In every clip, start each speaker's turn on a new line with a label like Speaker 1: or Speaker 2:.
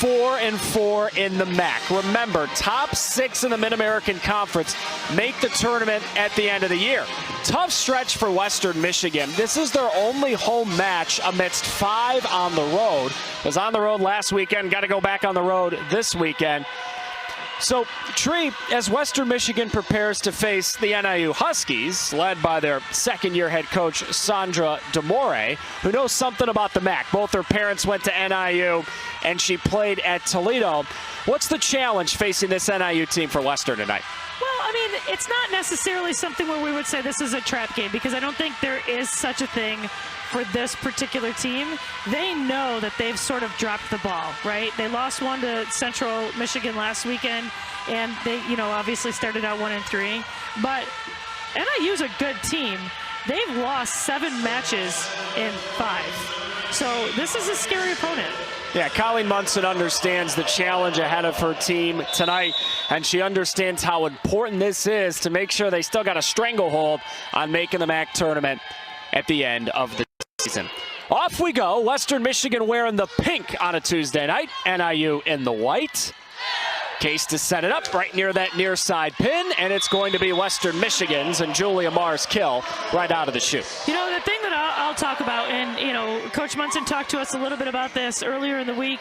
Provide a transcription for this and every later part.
Speaker 1: 4-4 in the MAC. Remember, top 6 in the Mid-American Conference make the tournament at the end of the year. Tough stretch for Western Michigan. This is their only home match amidst 5 on the road. Was on the road last weekend, got to go back on the road this weekend. So, Tree, as Western Michigan prepares to face the NIU Huskies, led by their second-year head coach, Sandra DeMore, who knows something about the MAC. Both her parents went to NIU, and she played at Toledo. What's the challenge facing this NIU team for Western tonight?
Speaker 2: Well, I mean, it's not necessarily something where we would say this is a trap game, because I don't think there is such a thing for this particular team. They know that they've sort of dropped the ball, right? They lost one to Central Michigan last weekend, and they, obviously started out 1-3. But NIU's a good team. They've lost 7 matches in 5. So this is a scary opponent.
Speaker 1: Yeah, Colleen Munson understands the challenge ahead of her team tonight, and she understands how important this is to make sure they still got a stranglehold on making the MAC tournament at the end of the season. Off we go. Western Michigan wearing the pink on a Tuesday night. NIU in the white. Case to set it up right near that near side pin, and it's going to be Western Michigan's and Julia Marr's kill right out of the chute.
Speaker 2: The thing that I'll talk about, and Coach Munson talked to us a little bit about this earlier in the week.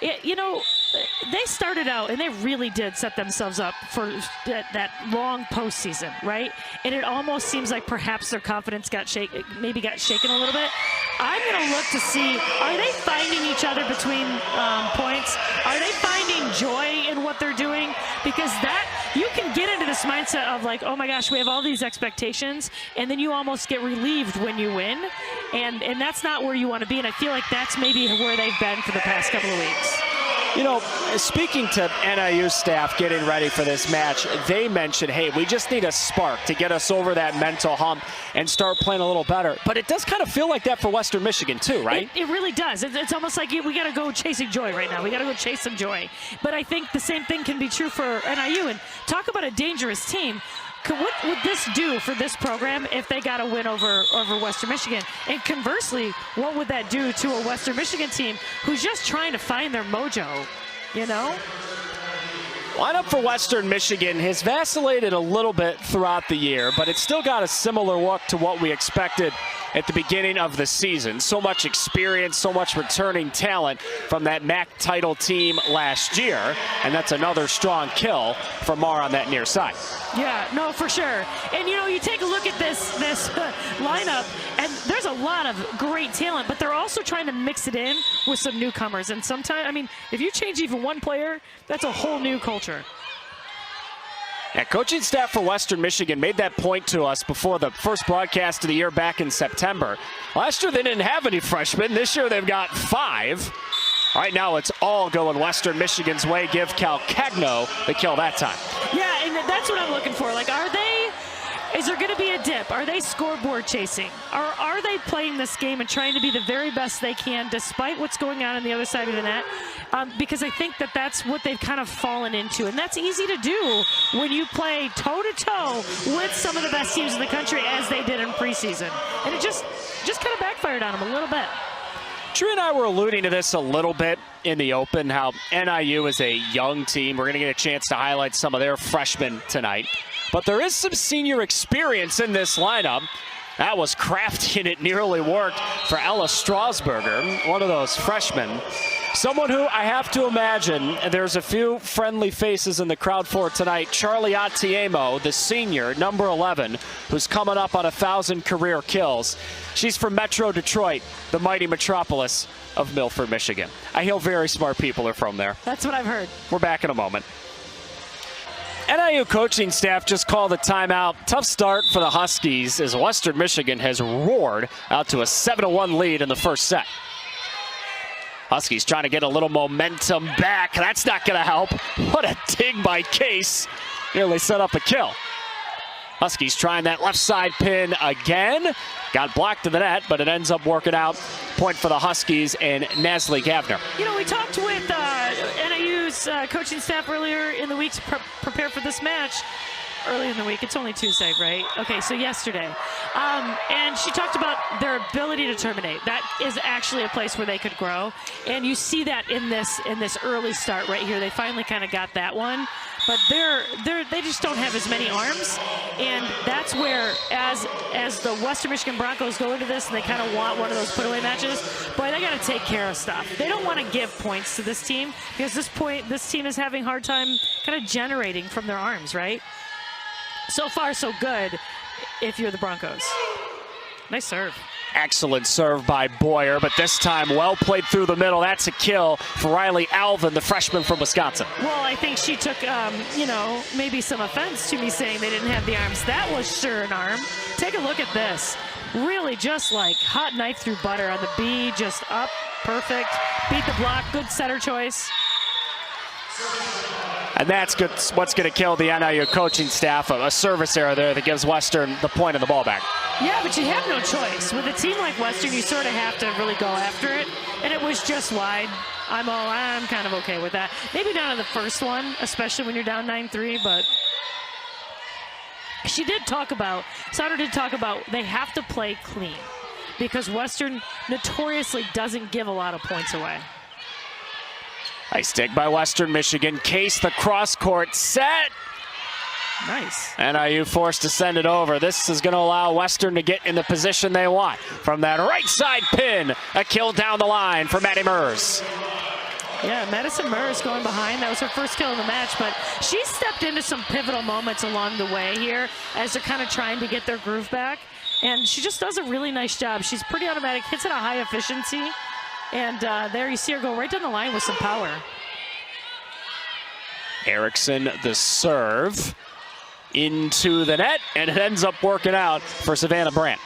Speaker 2: They started out, and they really did set themselves up for that long postseason, right? And it almost seems like perhaps their confidence got shaken a little bit. I'm going to look to see, are they finding each other between points? Are they finding joy in what they're doing? Because you can get into this mindset of like, oh my gosh, we have all these expectations, and then you almost get relieved when you win, and that's not where you want to be, and I feel like that's maybe where they've been for the past couple of weeks.
Speaker 1: Speaking to NIU staff getting ready for this match, they mentioned, hey, we just need a spark to get us over that mental hump and start playing a little better. But it does kind of feel like that for Western Michigan too, right?
Speaker 2: It really does. It's almost like we got to go chasing joy right now. We got to go chase some joy. But I think the same thing can be true for NIU. And talk about a dangerous team. What would this do for this program if they got a win over Western Michigan? And conversely, what would that do to a Western Michigan team who's just trying to find their mojo,
Speaker 1: Lineup for Western Michigan has vacillated a little bit throughout the year, but it's still got a similar look to what we expected at the beginning of the season. So much experience, so much returning talent from that MAC title team last year, and that's another strong kill for Marr on that near side.
Speaker 2: Yeah, no, for sure. And you take a look at this lineup, and there's a lot of great talent, but they're also trying to mix it in with some newcomers. And sometimes, if you change even one player, that's a whole new culture.
Speaker 1: Yeah, coaching staff for Western Michigan made that point to us before the first broadcast of the year back in September. Last year they didn't have any freshmen. This year they've got 5. Right now it's all going Western Michigan's way. Give Calcagno the kill that time.
Speaker 2: Yeah, and that's what I'm looking for. Like, is there going to be a dip? Are they scoreboard chasing? Or are they playing this game and trying to be the very best they can despite what's going on the other side of the net? Because I think that's what they've kind of fallen into. And that's easy to do when you play toe-to-toe with some of the best teams in the country, as they did in preseason. And it just kind of backfired on them a little bit.
Speaker 1: Drew and I were alluding to this a little bit in the open, how NIU is a young team. We're going to get a chance to highlight some of their freshmen tonight. But there is some senior experience in this lineup. That was crafty, and it nearly worked for Ella Strasburger, one of those freshmen. Someone who I have to imagine, there's a few friendly faces in the crowd for tonight. Charlie Atiemo, the senior, number 11, who's coming up on 1,000 career kills. She's from Metro Detroit, the mighty metropolis of Milford, Michigan. I hear very smart people are from there.
Speaker 2: That's what I've heard.
Speaker 1: We're back in a moment. NIU coaching staff just called a timeout. Tough start for the Huskies as Western Michigan has roared out to a 7-1 lead in the first set. Huskies trying to get a little momentum back. That's not going to help. What a dig by Case. Nearly set up a kill. Huskies trying that left side pin again. Got blocked to the net, but it ends up working out. Point for the Huskies and Nasli Gavner.
Speaker 2: We talked with NIU's coaching staff earlier in the week to prepare for this match. early in the week. It's only Tuesday, right? Okay, so yesterday. And she talked about their ability to terminate. That is actually a place where they could grow. And you see that in this early start right here. They finally kind of got that one. But they just don't have as many arms. And that's where, as the Western Michigan Broncos go into this and they kind of want one of those put-away matches, boy, they got to take care of stuff. They don't want to give points to this team because this team is having a hard time kind of generating from their arms, right? So far, so good if you're the Broncos. Nice serve.
Speaker 1: Excellent serve by Boyer, but this time well played through the middle. That's a kill for Riley Alvin, the freshman from Wisconsin.
Speaker 2: Well, I think she took, maybe some offense to me saying they didn't have the arms. That was sure an arm. Take a look at this. Really just like hot knife through butter on the B, just up, perfect. Beat the block, good setter choice.
Speaker 1: And that's good. What's going to kill the NIU coaching staff, a service error there that gives Western the point of the ball back.
Speaker 2: Yeah, but you have no choice. With a team like Western, you sort of have to really go after it. And it was just wide. I'm kind of okay with that. Maybe not on the first one, especially when you're down 9-3, but Sauter did talk about they have to play clean because Western notoriously doesn't give a lot of points away.
Speaker 1: Nice dig by Western Michigan. Case the cross court set.
Speaker 2: Nice.
Speaker 1: NIU forced to send it over. This is going to allow Western to get in the position they want. From that right side pin, a kill down the line for Maddie Mers.
Speaker 2: Yeah, Madison Mers going behind. That was her first kill of the match, but she stepped into some pivotal moments along the way here as they're kind of trying to get their groove back. And she just does a really nice job. She's pretty automatic, hits at a high efficiency. And there you see her go right down the line with some power.
Speaker 1: Erickson, the serve into the net, and it ends up working out for Savannah Brandt.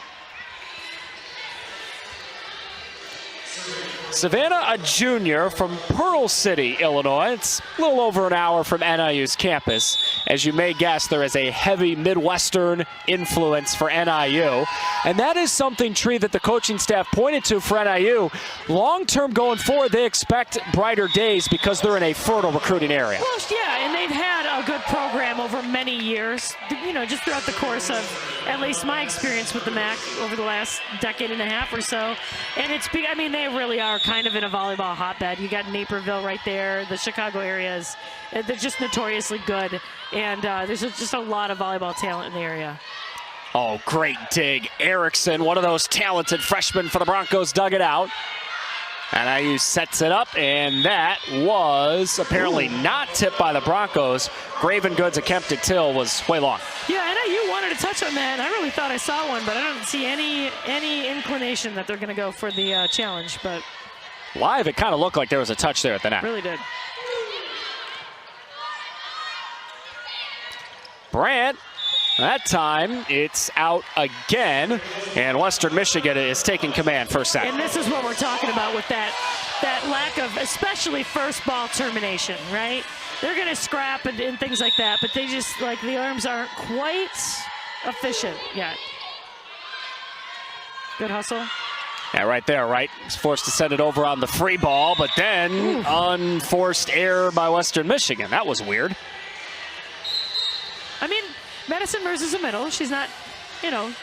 Speaker 1: Savannah, a junior from Pearl City, Illinois. It's a little over an hour from NIU's campus. As you may guess, there is a heavy Midwestern influence for NIU. And that is something, Tree, that the coaching staff pointed to for NIU. Long-term going forward, they expect brighter days because they're in a fertile recruiting area.
Speaker 2: Well, yeah, and they've had a good program over many years, just throughout the course of at least my experience with the MAC over the last decade and a half or so. And they really are kind of in a volleyball hotbed. You got Naperville right there. The Chicago areas, they're just notoriously good. And there's just a lot of volleyball talent in the area.
Speaker 1: Oh, great dig. Erickson, one of those talented freshmen for the Broncos, dug it out. NIU sets it up, and that was apparently not tipped by the Broncos. Graven Goods attempted till was way long.
Speaker 2: Yeah, NIU wanted to touch on that, and I really thought I saw one, but I don't see any inclination that they're going to go for the challenge. But
Speaker 1: live, it kind of looked like there was a touch there at the net.
Speaker 2: Really did.
Speaker 1: Brandt, that time it's out again, and Western Michigan is taking command first set.
Speaker 2: And this is what we're talking about with that lack of, especially first ball termination, right? They're going to scrap and things like that, but they just, the arms aren't quite efficient yet. Good hustle.
Speaker 1: Yeah, right there, right? He's forced to send it over on the free ball, but then unforced error by Western Michigan. That was weird.
Speaker 2: Madison Mers is a middle. She's not,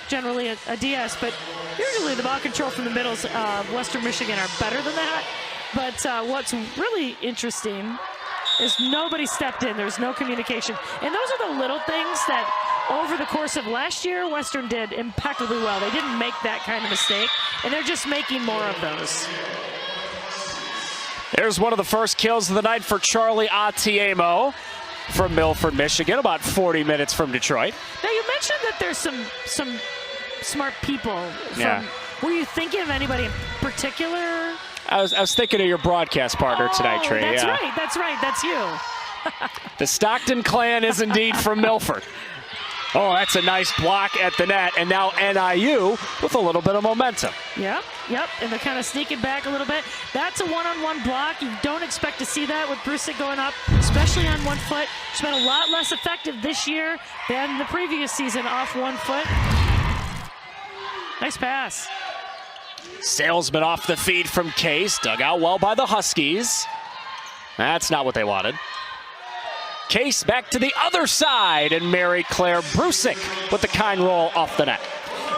Speaker 2: generally a DS, but usually the ball control from the middles of Western Michigan are better than that. But what's really interesting is nobody stepped in. There's no communication. And those are the little things that over the course of last year, Western did impeccably well. They didn't make that kind of mistake, and they're just making more of those.
Speaker 1: There's one of the first kills of the night for Charlie Atiemo from Milford, Michigan, about 40 minutes from Detroit.
Speaker 2: Now, you mentioned that there's some smart people. Were you thinking of anybody in particular?
Speaker 1: I was thinking of your broadcast partner tonight, Trey.
Speaker 2: That's right. That's you.
Speaker 1: The Stockton clan is indeed from Milford. Oh, that's a nice block at the net, and now NIU with a little bit of momentum.
Speaker 2: Yep, and they're kind of sneaking back a little bit. That's a one-on-one block. You don't expect to see that with Brusick going up, especially on 1 foot. She's been a lot less effective this year than the previous season off 1 foot. Nice pass.
Speaker 1: Salesman off the feed from Case, dug out well by the Huskies. That's not what they wanted. Case back to the other side, and Mary Claire Brusick with the kind roll off the net.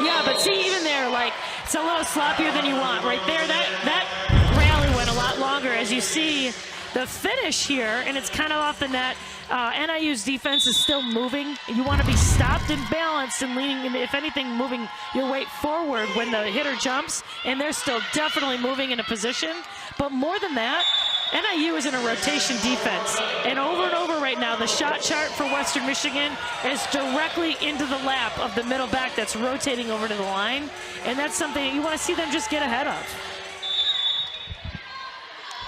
Speaker 2: Yeah, but see, even there, like, it's a little sloppier than you want. Right there, that rally went a lot longer. As you see the finish here, and it's kind of off the net. NIU's defense is still moving. You want to be stopped and balanced and leaning, and if anything, moving your weight forward when the hitter jumps, and they're still definitely moving in a position. But more than that, NIU is in a rotation defense, and over right now, the shot chart for Western Michigan is directly into the lap of the middle back that's rotating over to the line, and that's something you want to see them just get ahead of.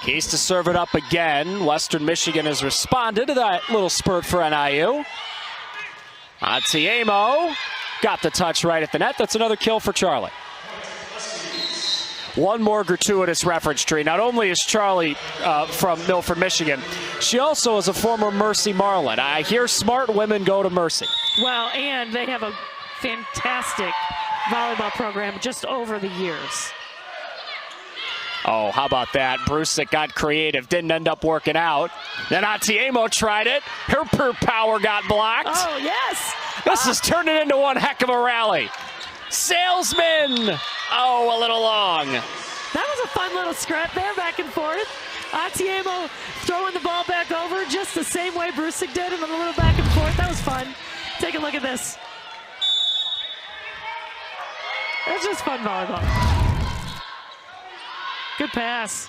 Speaker 1: Case to serve it up again. Western Michigan has responded to that little spurt for NIU. Atiemo got the touch right at the net. That's another kill for Charlie. One more gratuitous reference tree. Not only is Charlie from Milford, Michigan, she also is a former Mercy Marlin. I hear smart women go to Mercy.
Speaker 2: Well, and they have a fantastic volleyball program just over the years.
Speaker 1: Oh, how about that? Brusick got creative, didn't end up working out. Then Atiemo tried it. Her power got blocked.
Speaker 2: Oh, yes.
Speaker 1: This is turning into one heck of a rally. Salesman. Oh, a little long.
Speaker 2: That was a fun little scrap there, back and forth. Atiemo throwing the ball back over just the same way Brusick did, and a little back and forth. That was fun. Take a look at this. That's just fun volleyball. Good pass.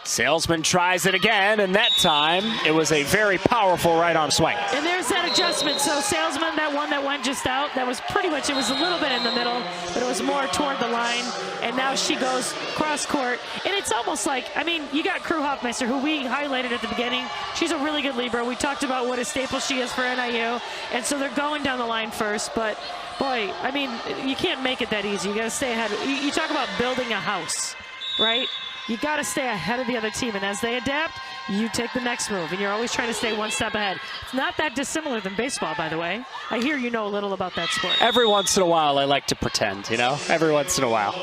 Speaker 1: Salesman tries it again, and that time it was a very powerful right arm swing.
Speaker 2: And there's that adjustment. So Salesman, that one that went just out, that was pretty much, it was a little bit in the middle, but it was more toward the line. And now she goes cross court. And it's almost like, I mean, you got Crew Hoffmeister, who we highlighted at the beginning. She's a really good libero. We talked about what a staple she is for NIU. And so they're going down the line first. But boy, I mean, you can't make it that easy. You got to stay ahead. You talk about building a house, right? You got to stay ahead of the other team, and as they adapt, you take the next move, and you're always trying to stay one step ahead. It's not that dissimilar than baseball, by the way. I hear you know a little about that sport.
Speaker 1: Every once in a while, I like to pretend, you know? Every once in a while.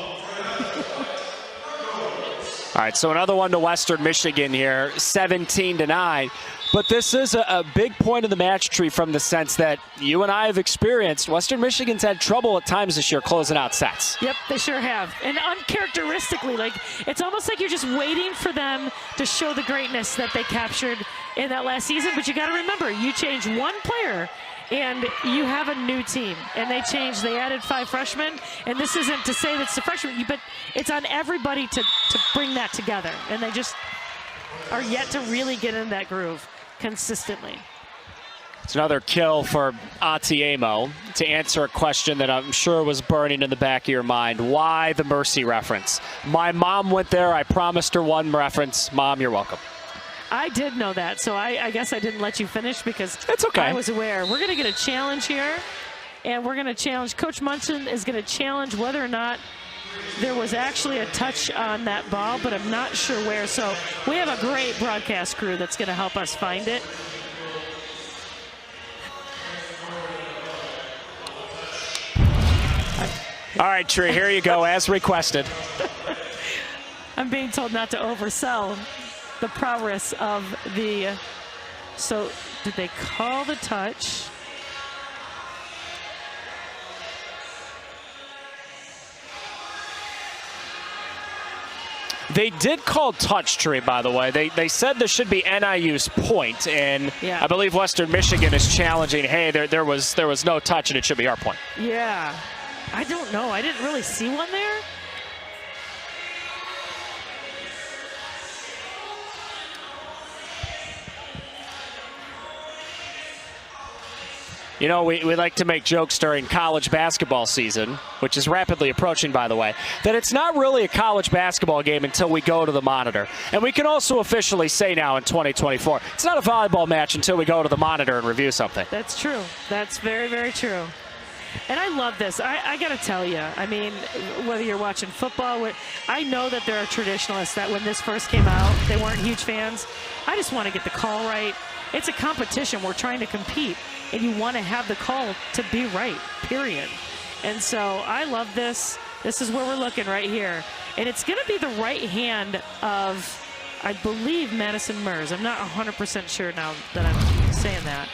Speaker 1: All right, so another one to Western Michigan here, 17-9. But this is a big point of the match tree from the sense that you and I have experienced. Western Michigan's had trouble at times this year closing out sets.
Speaker 2: Yep, they sure have. And uncharacteristically, like, it's almost like you're just waiting for them to show the greatness that they captured in that last season. But you got to remember, you change one player and you have a new team. And they changed, they added 5 freshmen. And this isn't to say that's the freshmen, but it's on everybody to bring that together. And they just are yet to really get in that groove consistently.
Speaker 1: It's another kill for Atiemo to answer a question that I'm sure was burning in the back of your mind. Why the Mercy reference? My mom went there. I promised her one reference. Mom, you're welcome.
Speaker 2: I did know that, so I guess I didn't let you finish because
Speaker 1: it's okay.
Speaker 2: I was aware. We're going to get a challenge here, and we're going to challenge. Coach Munson is going to challenge whether or not there was actually a touch on that ball, but I'm not sure where. So we have a great broadcast crew that's going to help us find it.
Speaker 1: All right, Tree, here you go, as requested.
Speaker 2: I'm being told not to oversell the prowess of the... So did they call the touch?
Speaker 1: They did call touch, Tree, by the way. They said this should be NIU's point, and
Speaker 2: yeah.
Speaker 1: I believe Western Michigan is challenging, hey, there was no touch, and it should be our point.
Speaker 2: Yeah. I don't know. I didn't really see one there.
Speaker 1: You know, we like to make jokes during college basketball season, which is rapidly approaching, by the way, that it's not really a college basketball game until we go to the monitor. And we can also officially say now in 2024, it's not a volleyball match until we go to the monitor and review something.
Speaker 2: That's true. That's very, very true. And I love this. I got to tell you, I mean, whether you're watching football, I know that there are traditionalists that when this first came out, they weren't huge fans. I just want to get the call right. It's a competition. We're trying to compete, and you want to have the call to be right, period. And so I love this. This is where we're looking right here. And it's going to be the right hand of I believe Madison Mers. I'm not 100% sure now that I'm saying that.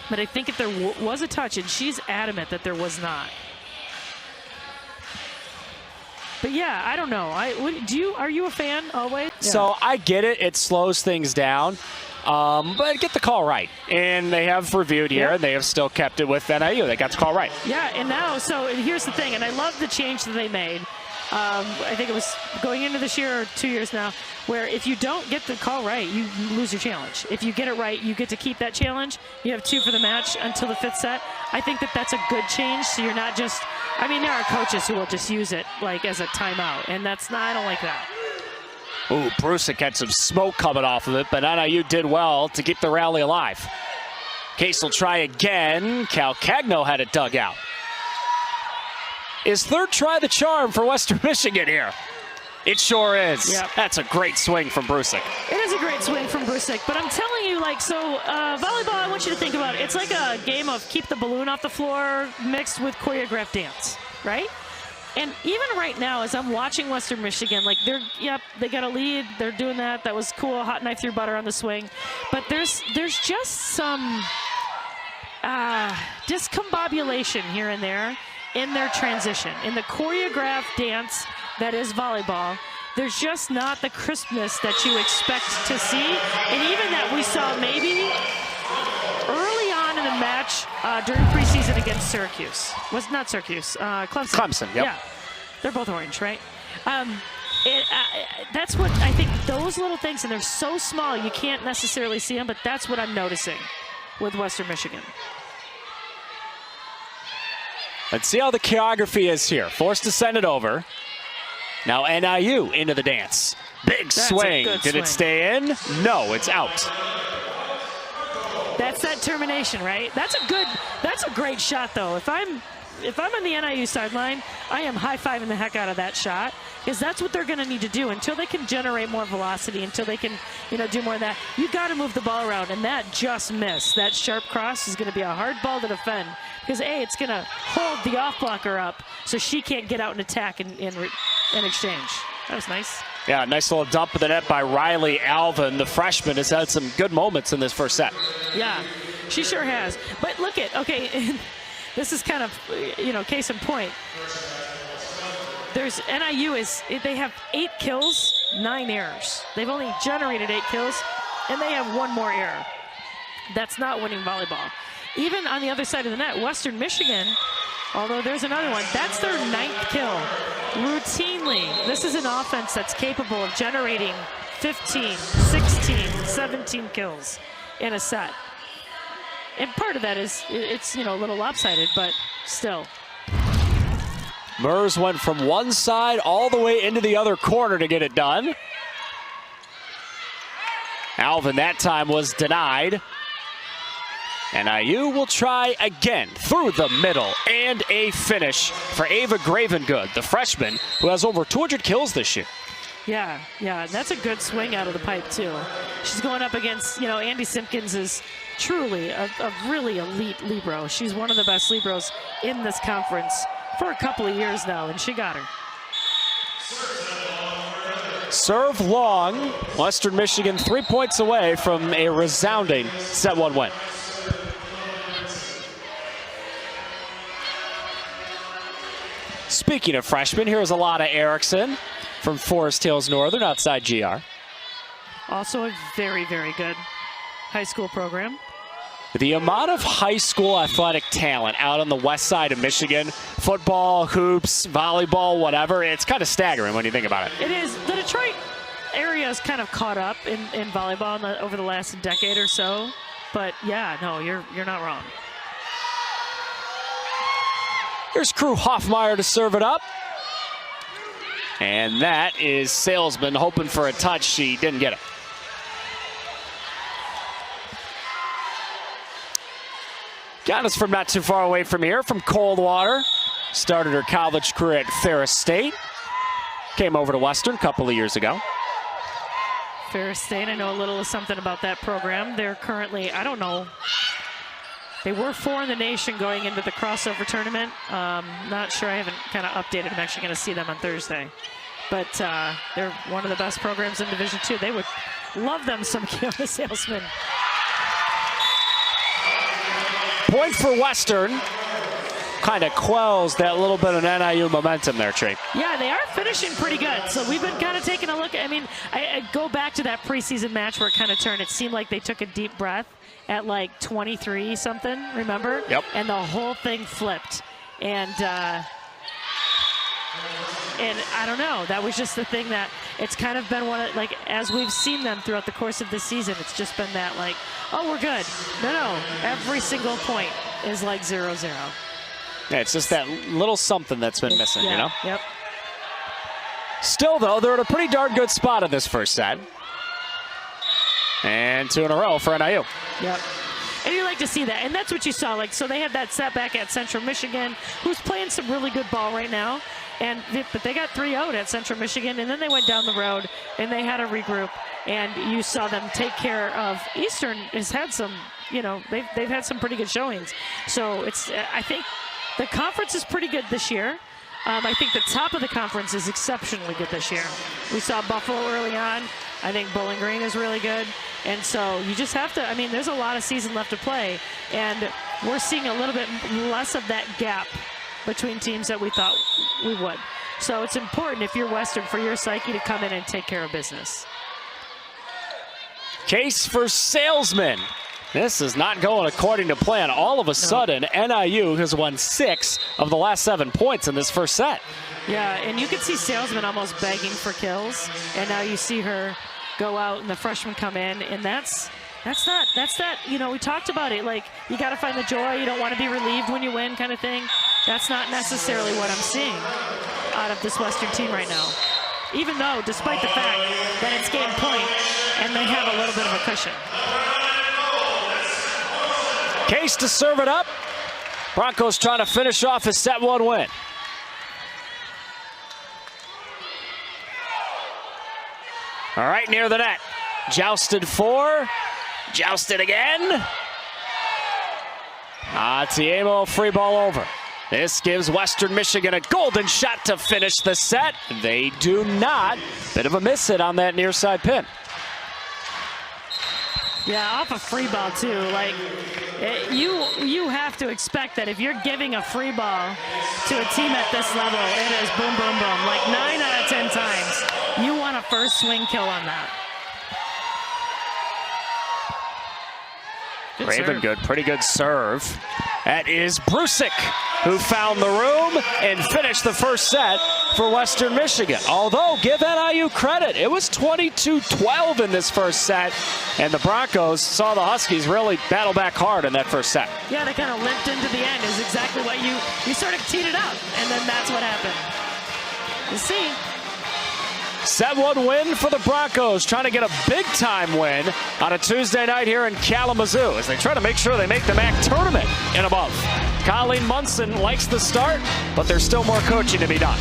Speaker 2: But I think if there was a touch, and she's adamant that there was not. But yeah, I don't know. Are you a fan always? Yeah.
Speaker 1: So I get it. It slows things down. But get the call right. And they have reviewed here, and they have still kept it with NIU. They got the call right.
Speaker 2: Yeah, and now, and here's the thing, and I love the change that they made. I think it was going into this year or 2 years now, where if you don't get the call right, you lose your challenge. If you get it right, you get to keep that challenge. You have 2 for the match until the 5th set. I think that that's a good change, so you're not just, I mean, there are coaches who will just use it like as a timeout, and that's not, I don't like that.
Speaker 1: Ooh, Brusick had some smoke coming off of it, but NIU did well to keep the rally alive. Case will try again. Calcagno had it dug out. Is third try the charm for Western Michigan here? It sure is.
Speaker 2: Yep.
Speaker 1: That's a great swing from Brusick.
Speaker 2: It is a great swing from Brusick, but I'm telling you, volleyball, I want you to think about it. It's like a game of keep the balloon off the floor mixed with choreographed dance, right? And even right now, as I'm watching Western Michigan, they got a lead. They're doing that. That was cool. Hot knife through butter on the swing. But there's just some discombobulation here and there in their transition. In the choreographed dance that is volleyball, there's just not the crispness that you expect to see. And even that we saw maybe early on in the match during preseason against Syracuse. Not Syracuse, Clemson.
Speaker 1: Clemson, yep.
Speaker 2: Yeah, they're both orange, right? That's what I think, those little things, and they're so small you can't necessarily see them, but that's what I'm noticing with Western Michigan.
Speaker 1: Let's see how the choreography is here. Forced to send it over. Now NIU into the dance. Big swing. Did it stay in? No, it's out.
Speaker 2: That's that termination, right? That's a great shot, though. If I'm on the NIU sideline, I am high-fiving the heck out of that shot, because that's what they're going to need to do until they can generate more velocity, until they can, do more of that. You got to move the ball around, and that just missed. That sharp cross is going to be a hard ball to defend, because it's going to hold the off blocker up so she can't get out and attack in exchange. That was nice.
Speaker 1: Yeah, nice little dump of the net by Riley Alvin. The freshman has had some good moments in this first set.
Speaker 2: Yeah, she sure has. But look at, this is kind of, case in point. There's NIU they have 8 kills, 9 errors. They've only generated 8 kills, and they have 1 more error. That's not winning volleyball. Even on the other side of the net, Western Michigan, although there's another one, that's their 9th kill. Routinely, this is an offense that's capable of generating 15, 16, 17 kills in a set. And part of that is, it's, a little lopsided, but still.
Speaker 1: Mers went from one side all the way into the other corner to get it done. Alvin that time was denied. NIU will try again through the middle, and a finish for Ava Gravengood, the freshman who has over 200 kills this year.
Speaker 2: Yeah, that's a good swing out of the pipe too. She's going up against, Andy Simpkins is truly a really elite libero. She's one of the best liberos in this conference for a couple of years now, and she got her.
Speaker 1: Serve long. Western Michigan 3 points away from a resounding set 1 win. Speaking of freshmen, here's Alana Erickson from Forest Hills Northern outside GR.
Speaker 2: Also a very, very good high school program.
Speaker 1: The amount of high school athletic talent out on the west side of Michigan, football, hoops, volleyball, whatever, it's kind of staggering when you think about it.
Speaker 2: It is. The Detroit area is kind of caught up in volleyball over the last decade or so. But yeah, no, you're not wrong.
Speaker 1: Here's Crew Hoffmeyer to serve it up. And that is Salesman hoping for a touch. She didn't get it. Got us from not too far away from here, from Coldwater. Started her college career at Ferris State. Came over to Western a couple of years ago.
Speaker 2: Ferris State, I know a little something about that program. They're currently, I don't know, they were 4 in the nation going into the crossover tournament. Not sure, I haven't kind of updated. I'm actually going to see them on Thursday. but they're one of the best programs in Division II. They would love them some Kiona Salesman.
Speaker 1: Point for Western. Kind of quells that little bit of NIU momentum there, Trey.
Speaker 2: Yeah, they are finishing pretty good. So we've been kind of taking a look. I mean, I go back to that preseason match where it kind of turned. It seemed like they took a deep breath at like 23 something, remember?
Speaker 1: Yep.
Speaker 2: And the whole thing flipped. And I don't know, that was just the thing that it's kind of been one of, like, as we've seen them throughout the course of this season, it's just been that like, oh, we're good. No, every single point is like 0-0.
Speaker 1: Yeah, it's just that little something that's been missing,
Speaker 2: yeah,
Speaker 1: you know?
Speaker 2: Yep.
Speaker 1: Still, though, they're in a pretty darn good spot in this first set. And 2 in a row for NIU.
Speaker 2: Yep. And you like to see that. And that's what you saw. Like, so they had that setback at Central Michigan, who's playing some really good ball right now. But they got 3-0 at Central Michigan, and then they went down the road, and they had to regroup. And you saw them take care of Eastern. Has had some, you know, they've had some pretty good showings. So it's, I think, the conference is pretty good this year. I think the top of the conference is exceptionally good this year. We saw Buffalo early on. I think Bowling Green is really good. And so you just have to, I mean, there's a lot of season left to play. And we're seeing a little bit less of that gap between teams that we thought we would. So it's important, if you're Western, for your psyche to come in and take care of business.
Speaker 1: Case for Salesman. This is not going according to plan. All of a sudden, NIU has won 6 of the last 7 points in this first set.
Speaker 2: Yeah, and you could see Salesman almost begging for kills, and now you see her go out and the freshmen come in, and that's that, you know, we talked about it, like, you got to find the joy, you don't want to be relieved when you win kind of thing. That's not necessarily what I'm seeing out of this Western team right now. Even though, despite the fact that it's game point, and they have a little bit of a cushion.
Speaker 1: Case to serve it up. Broncos trying to finish off a set 1 win. All right, near the net. Jousted 4. Jousted again. Tiemo, free ball over. This gives Western Michigan a golden shot to finish the set. They do not. Bit of a miss hit on that near side pin.
Speaker 2: Yeah, off a free ball too. Like, you have to expect that if you're giving a free ball to a team at this level, it is boom, boom, boom. Like 9 out of 10 times, you want a first swing kill on that. Good
Speaker 1: Raven
Speaker 2: serve.
Speaker 1: good, pretty good serve. That is Brusick, who found the room and finished the first set for Western Michigan. Although, give NIU credit, it was 22-12 in this first set, and the Broncos saw the Huskies really battle back hard in that first set.
Speaker 2: Yeah, they kind of limped into the end is exactly what you sort of teed it up, and then that's what happened. You see.
Speaker 1: Set 1 win for the Broncos, trying to get a big-time win on a Tuesday night here in Kalamazoo as they try to make sure they make the MAC tournament and above. Colleen Munson likes the start, but there's still more coaching to be done.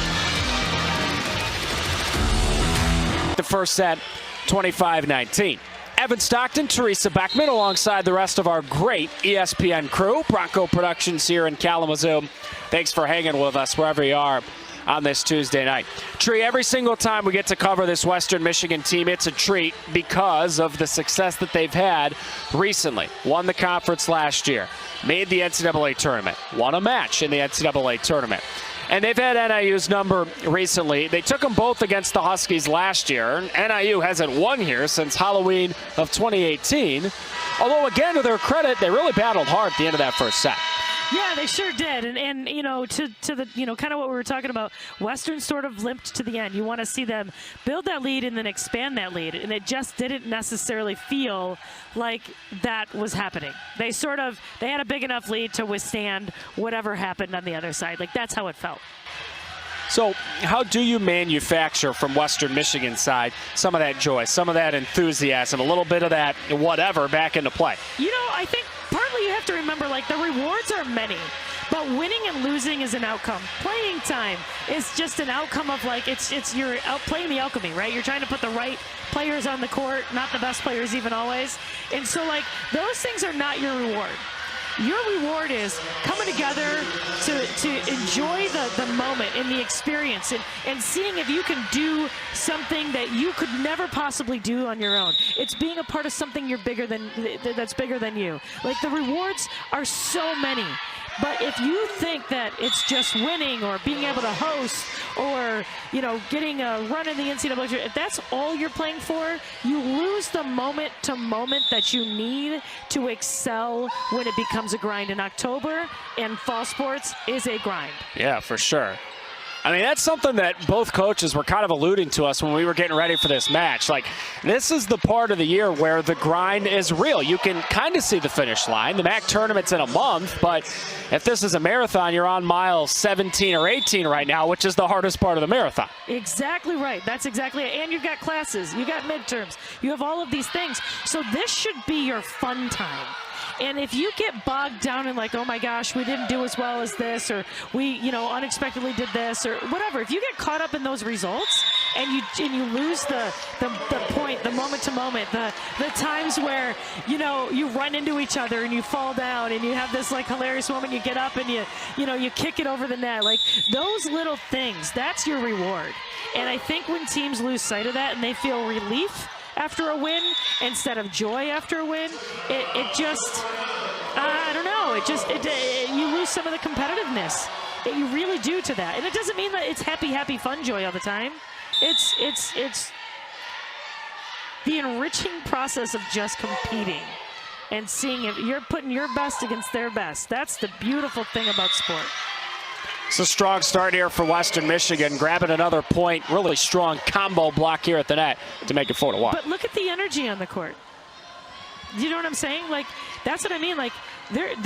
Speaker 1: The first set, 25-19. Evan Stockton, Teresa Beckman, alongside the rest of our great ESPN crew. Bronco Productions here in Kalamazoo. Thanks for hanging with us wherever you are on this Tuesday night. Tree, every single time we get to cover this Western Michigan team, it's a treat because of the success that they've had recently. Won the conference last year, made the NCAA tournament, won a match in the NCAA tournament. And they've had NIU's number recently. They took them both against the Huskies last year. NIU hasn't won here since Halloween of 2018. Although, again, to their credit, they really battled hard at the end of that first set.
Speaker 2: Yeah, they sure did. And you know, to the, you know, kind of what we were talking about, Western sort of limped to the end. You want to see them build that lead and then expand that lead. And it just didn't necessarily feel like that was happening. They had a big enough lead to withstand whatever happened on the other side. Like, that's how it felt.
Speaker 1: So how do you manufacture from Western Michigan's side some of that joy, some of that enthusiasm, a little bit of that whatever back into play?
Speaker 2: You know, I think partly you have to remember, like, the rewards are many, but winning and losing is an outcome. Playing time is just an outcome of, like, it's you're out playing the alchemy, right? You're trying to put the right players on the court, not the best players even always. And so, like, those things are not your reward. your reward is coming together to enjoy the moment and the experience and seeing if you can do something that you could never possibly do on your own. It's being a part of something that's bigger than you. Like, the rewards are so many. But if you think that it's just winning or being able to host or, you know, getting a run in the NCAA, if that's all you're playing for, you lose the moment to moment that you need to excel when it becomes a grind in October, and fall sports is a grind.
Speaker 1: Yeah, for sure. I mean, that's something that both coaches were kind of alluding to us when we were getting ready for this match. Like, this is the part of the year where the grind is real. You can kind of see the finish line. The MAC tournament's in a month, but if this is a marathon, you're on mile 17 or 18 right now, which is the hardest part of the marathon.
Speaker 2: Exactly right. That's exactly it. And you've got classes. You got midterms. You have all of these things. So this should be your fun time. And if you get bogged down in, like, oh my gosh, we didn't do as well as this, or we, you know, unexpectedly did this, or whatever, if you get caught up in those results and you lose the point, the moment to moment, the times where, you know, you run into each other and you fall down and you have this, like, hilarious moment, you get up and you kick it over the net, like, those little things, that's your reward. And I think when teams lose sight of that and they feel relief after a win instead of joy after a win, it just, I don't know, you lose some of the competitiveness that you really do to that. And it doesn't mean that it's happy, fun joy all the time. It's the enriching process of just competing and seeing if you're putting your best against their best. That's the beautiful thing about sport.
Speaker 1: It's a strong start here for Western Michigan, grabbing another point. Really strong combo block here at the net to make it 4-1.
Speaker 2: But look at the energy on the court. You know what I'm saying? Like, that's what I mean. Like, there's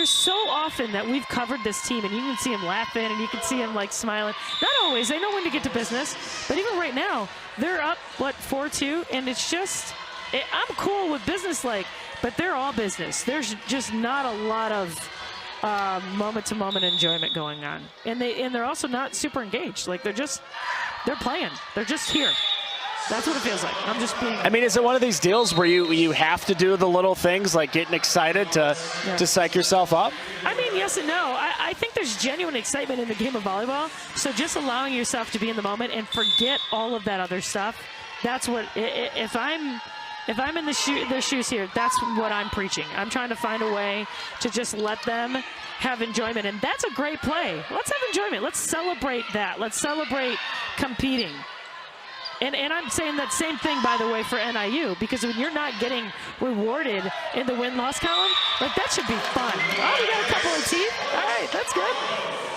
Speaker 2: so often that we've covered this team, and you can see them laughing, and you can see them, like, smiling. Not always. They know when to get to business. But even right now, they're up, 4-2, and it's just, I'm cool with business, like, but they're all business. There's just not a lot of moment-to-moment enjoyment going on, and they're also not super engaged. Like, they're playing. They're just here. That's what it feels like. I'm just being. I
Speaker 1: mean, is it one of these deals where you have to do the little things like getting excited to psych yourself up? I mean, yes and no. I think there's genuine excitement in the game of volleyball. So just allowing yourself to be in the moment and forget all of that other stuff. That's what. If I'm in their shoes here, that's what I'm preaching. I'm trying to find a way to just let them have enjoyment. And that's a great play. Let's have enjoyment. Let's celebrate that. Let's celebrate competing. And I'm saying that same thing, by the way, for NIU, because when you're not getting rewarded in the win-loss column, like, that should be fun. Oh, we got a couple of teeth. All right, that's good,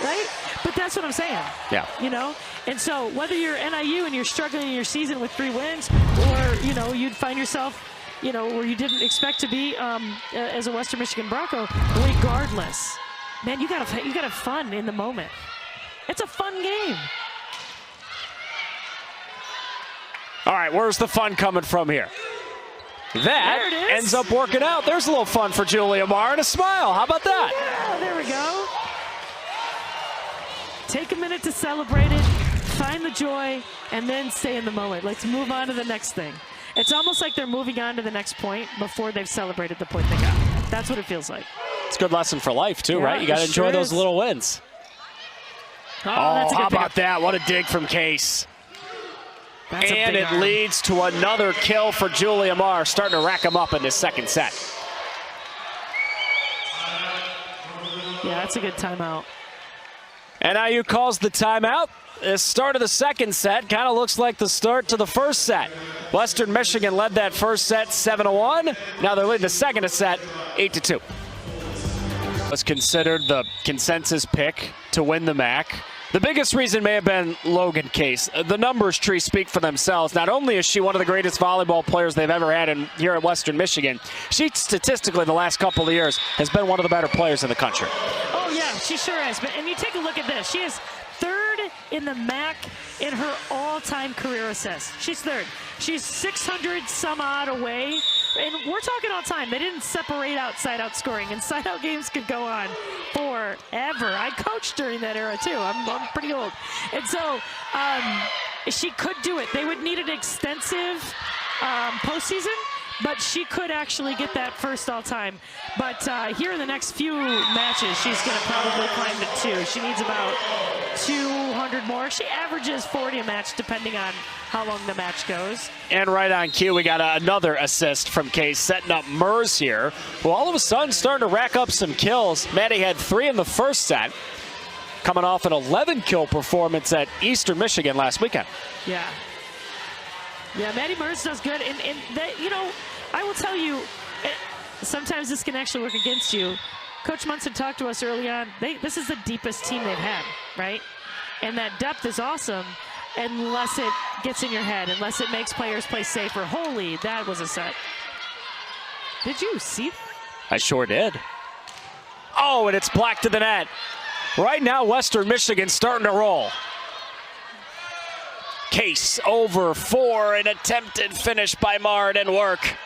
Speaker 1: right? But that's what I'm saying. Yeah. You know? And so whether you're NIU and you're struggling in your season with 3 wins, or, you know, you'd find yourself, you know, where you didn't expect to be as a Western Michigan Bronco, regardless, man, you gotta have fun in the moment. It's a fun game. All right, where's the fun coming from here? That ends up working out. There's a little fun for Julia Marr and a smile. How about that? Yeah, there we go. Take a minute to celebrate it, find the joy, and then stay in the moment. Let's move on to the next thing. It's almost like they're moving on to the next point before they've celebrated the point they got. That's what it feels like. It's a good lesson for life, too, right? You got to enjoy those little wins. Oh, that's a good how about that? What a dig from Case. And it leads to another kill for Julia Marr, starting to rack them up in this second set. Yeah, that's a good timeout. NIU calls the timeout. The start of the second set kind of looks like the start to the first set. Western Michigan led that first set 7-1. Now they're leading the second set 8-2. Was considered the consensus pick to win the MAC. The biggest reason may have been Logan Case. The numbers tree speak for themselves. Not only is she one of the greatest volleyball players they've ever had here at Western Michigan, she statistically the last couple of years has been one of the better players in the country. Oh yeah, she sure has. And you take a look at this. She is third in the MAC in her all-time career assists. She's third. She's 600 some odd away. And we're talking all time. They didn't separate out side-out scoring, and side-out games could go on forever. I coached during that era, too. I'm pretty old. And so she could do it. They would need an extensive postseason,
Speaker 2: but she could actually get that first all-time. But here in the next few matches, she's going to probably climb to 2. She needs about 200 more. She averages 40 a match, depending on how long the match goes.
Speaker 1: And right on cue, we got another assist from Case, setting up Mers here, who all of a sudden starting to rack up some kills. Maddie had 3 in the first set, coming off an 11-kill performance at Eastern Michigan last weekend.
Speaker 2: Yeah. Yeah, Maddie Mers does good. And that, you know, I will tell you, sometimes this can actually work against you. Coach Munson talked to us early on. This is the deepest team they've had, right? And that depth is awesome unless it gets in your head, unless it makes players play safer. Holy, that was a set. Did you see that?
Speaker 1: I sure did. Oh, and it's black to the net. Right now, Western Michigan starting to roll. Case over 4, an attempted finish by Mar, didn't work.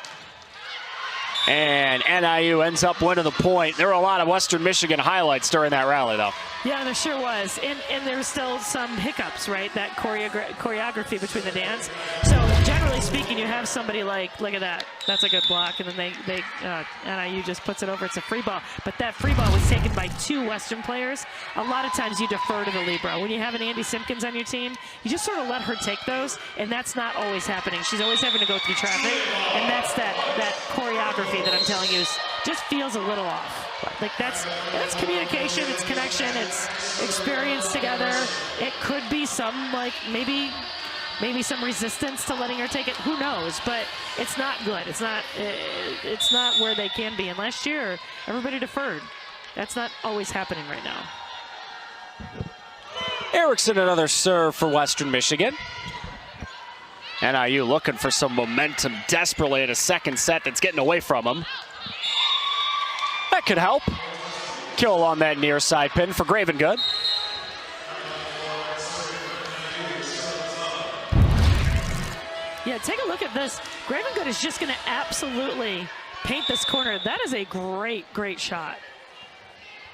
Speaker 1: And NIU ends up winning the point. There were a lot of Western Michigan highlights during that rally, though.
Speaker 2: Yeah, there sure was. And there was still some hiccups, right? That choreography between the dance. So generally speaking, you have somebody like, look at that. That's a good block. And then NIU just puts it over. It's a free ball. But that free ball was taken by 2 Western players. A lot of times you defer to the libero. When you have an Andy Simpkins on your team, you just sort of let her take those. And that's not always happening. She's always having to go through traffic. And that's that choreography that I'm telling you just feels a little off. Like that's communication, it's connection, it's experience together. It could be some maybe some resistance to letting her take it. Who knows? But it's not good. It's not where they can be. And last year, everybody deferred. That's not always happening right now.
Speaker 1: Erickson, another serve for Western Michigan. NIU looking for some momentum desperately in a second set that's getting away from them. That could help. Kill on that near side pin for Gravengood.
Speaker 2: Yeah, take a look at this. Gravengood is just going to absolutely paint this corner. That is a great, great shot.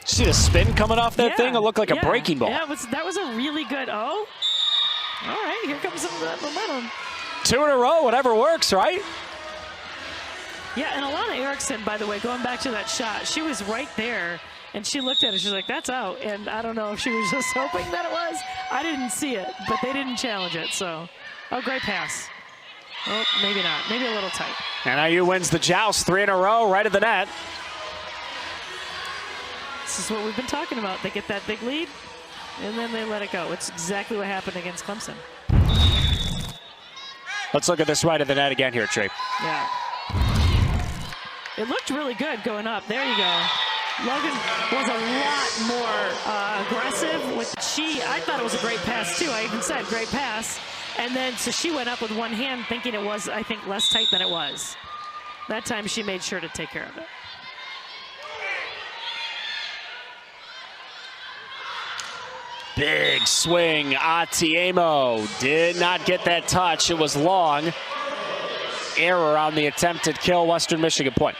Speaker 1: See the spin coming off that thing? It looked like a breaking ball.
Speaker 2: Yeah, that was a really good, all right, here comes some of that momentum.
Speaker 1: 2 in a row, whatever works, right?
Speaker 2: Yeah, and Alana Erickson, by the way, going back to that shot, she was right there, and she looked at it. She's like, that's out. And I don't know if she was just hoping that it was. I didn't see it, but they didn't challenge it. So, great pass. Oh, maybe not. Maybe a little tight.
Speaker 1: NIU wins the joust, 3 in a row, right at the net.
Speaker 2: This is what we've been talking about. They get that big lead, and then they let it go. It's exactly what happened against Clemson.
Speaker 1: Let's look at this right at the net again here, Trey.
Speaker 2: Yeah. It looked really good going up. There you go. Logan was a lot more aggressive. I thought it was a great pass, too. I even said great pass. And then, so she went up with one hand thinking it was, I think, less tight than it was. That time she made sure to take care of it.
Speaker 1: Big swing. Atiemo did not get that touch. It was long. Error on the attempted kill. Western Michigan point.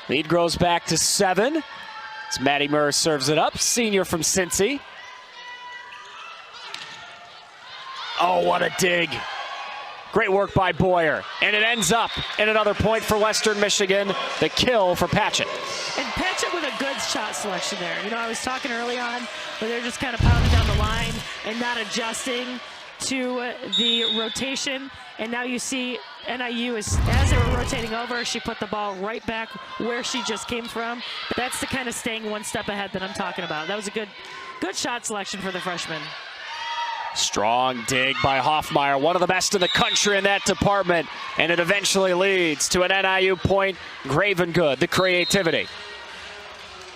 Speaker 1: Lead grows back to 7. As Maddie Murr serves it up. Senior from Cincy. Oh, what a dig. Great work by Boyer. And it ends up in another point for Western Michigan. The kill for Patchett.
Speaker 2: And Patchett with a good shot selection there. You know, I was talking early on where they're just kind of pounding down the line and not adjusting to the rotation. And now you see NIU, as they were rotating over, she put the ball right back where she just came from. That's the kind of staying one step ahead that I'm talking about. That was a good shot selection for the freshman.
Speaker 1: Strong dig by Hoffmeyer, one of the best in the country in that department. And it eventually leads to an NIU point. Gravengood, the creativity.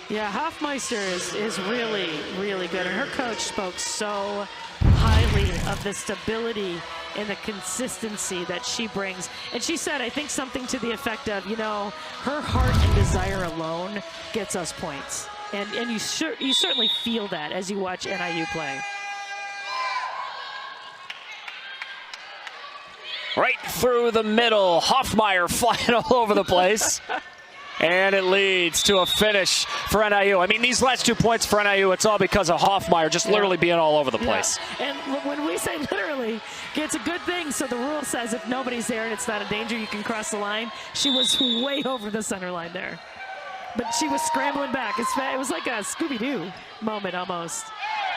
Speaker 2: Yeah, Hoffmeister is really, really good. And her coach spoke so highly of the stability and the consistency that she brings. And she said, I think something to the effect of, you know, her heart and desire alone gets us points. And you certainly feel that as you watch NIU play.
Speaker 1: Right through the middle. Hoffmeyer flying all over the place. And it leads to a finish for NIU. I mean, these last 2 points for NIU, it's all because of Hoffmeyer just literally being all over the place.
Speaker 2: And when we say literally, it's a good thing. So the rule says if nobody's there and it's not a danger, you can cross the line. She was way over the center line there. But she was scrambling back. It was like a Scooby-Doo moment almost.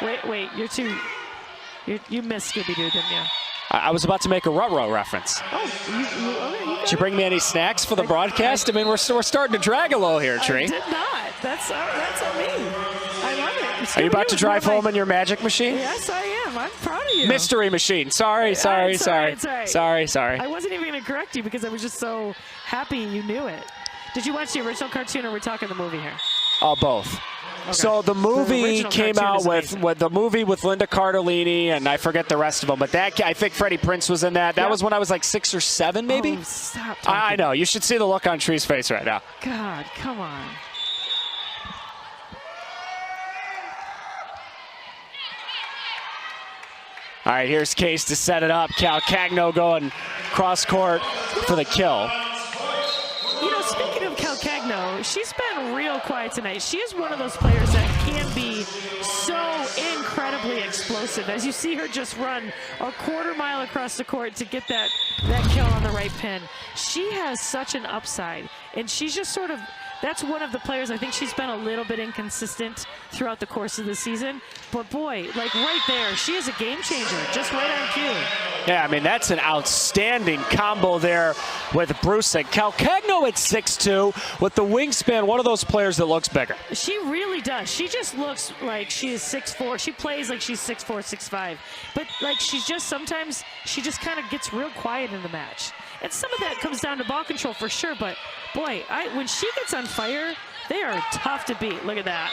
Speaker 2: Wait, you missed Scooby-Doo, didn't you?
Speaker 1: I was about to make a Ruh-Roh reference.
Speaker 2: Oh,
Speaker 1: Did you bring me any snacks for the broadcast? I mean, we're starting to drag a low here, Tree.
Speaker 2: I did not. That's on me. I love it.
Speaker 1: Are you about to drive home in your magic machine?
Speaker 2: Yes, I am. I'm proud of you.
Speaker 1: Mystery machine. Sorry.
Speaker 2: It's all right.
Speaker 1: Sorry.
Speaker 2: I wasn't even going to correct you because I was just so happy you knew it. Did you watch the original cartoon or are we talking the movie here?
Speaker 1: Both.
Speaker 2: Okay.
Speaker 1: So the movie came out with the movie with Linda Cardellini, and I forget the rest of them, but I think Freddie Prinze was in that. That was when I was like 6 or 7, maybe.
Speaker 2: Oh, stop talking.
Speaker 1: I know. You should see the look on Tree's face right now.
Speaker 2: God, come on.
Speaker 1: All right, here's Case to set it up. Calcagno going cross court for the kill.
Speaker 2: You know, speaking of Calcagno, she's been real quiet tonight. She is one of those players that can be so incredibly explosive. As you see her just run a quarter mile across the court to get that kill on the right pin. She has such an upside, and she's just sort of, that's one of the players, I think she's been a little bit inconsistent throughout the course of the season. But boy, like right there, she is a game changer, just right on cue.
Speaker 1: Yeah, I mean, that's an outstanding combo there with Brusick. Calcagno at 6'2", with the wingspan, one of those players that looks bigger.
Speaker 2: She really does. She just looks like she is 6'4". She plays like she's 6'4", 6'5". But like she's just, sometimes she just kind of gets real quiet in the match. And some of that comes down to ball control for sure, but boy, when she gets on fire, they are tough to beat. Look at that.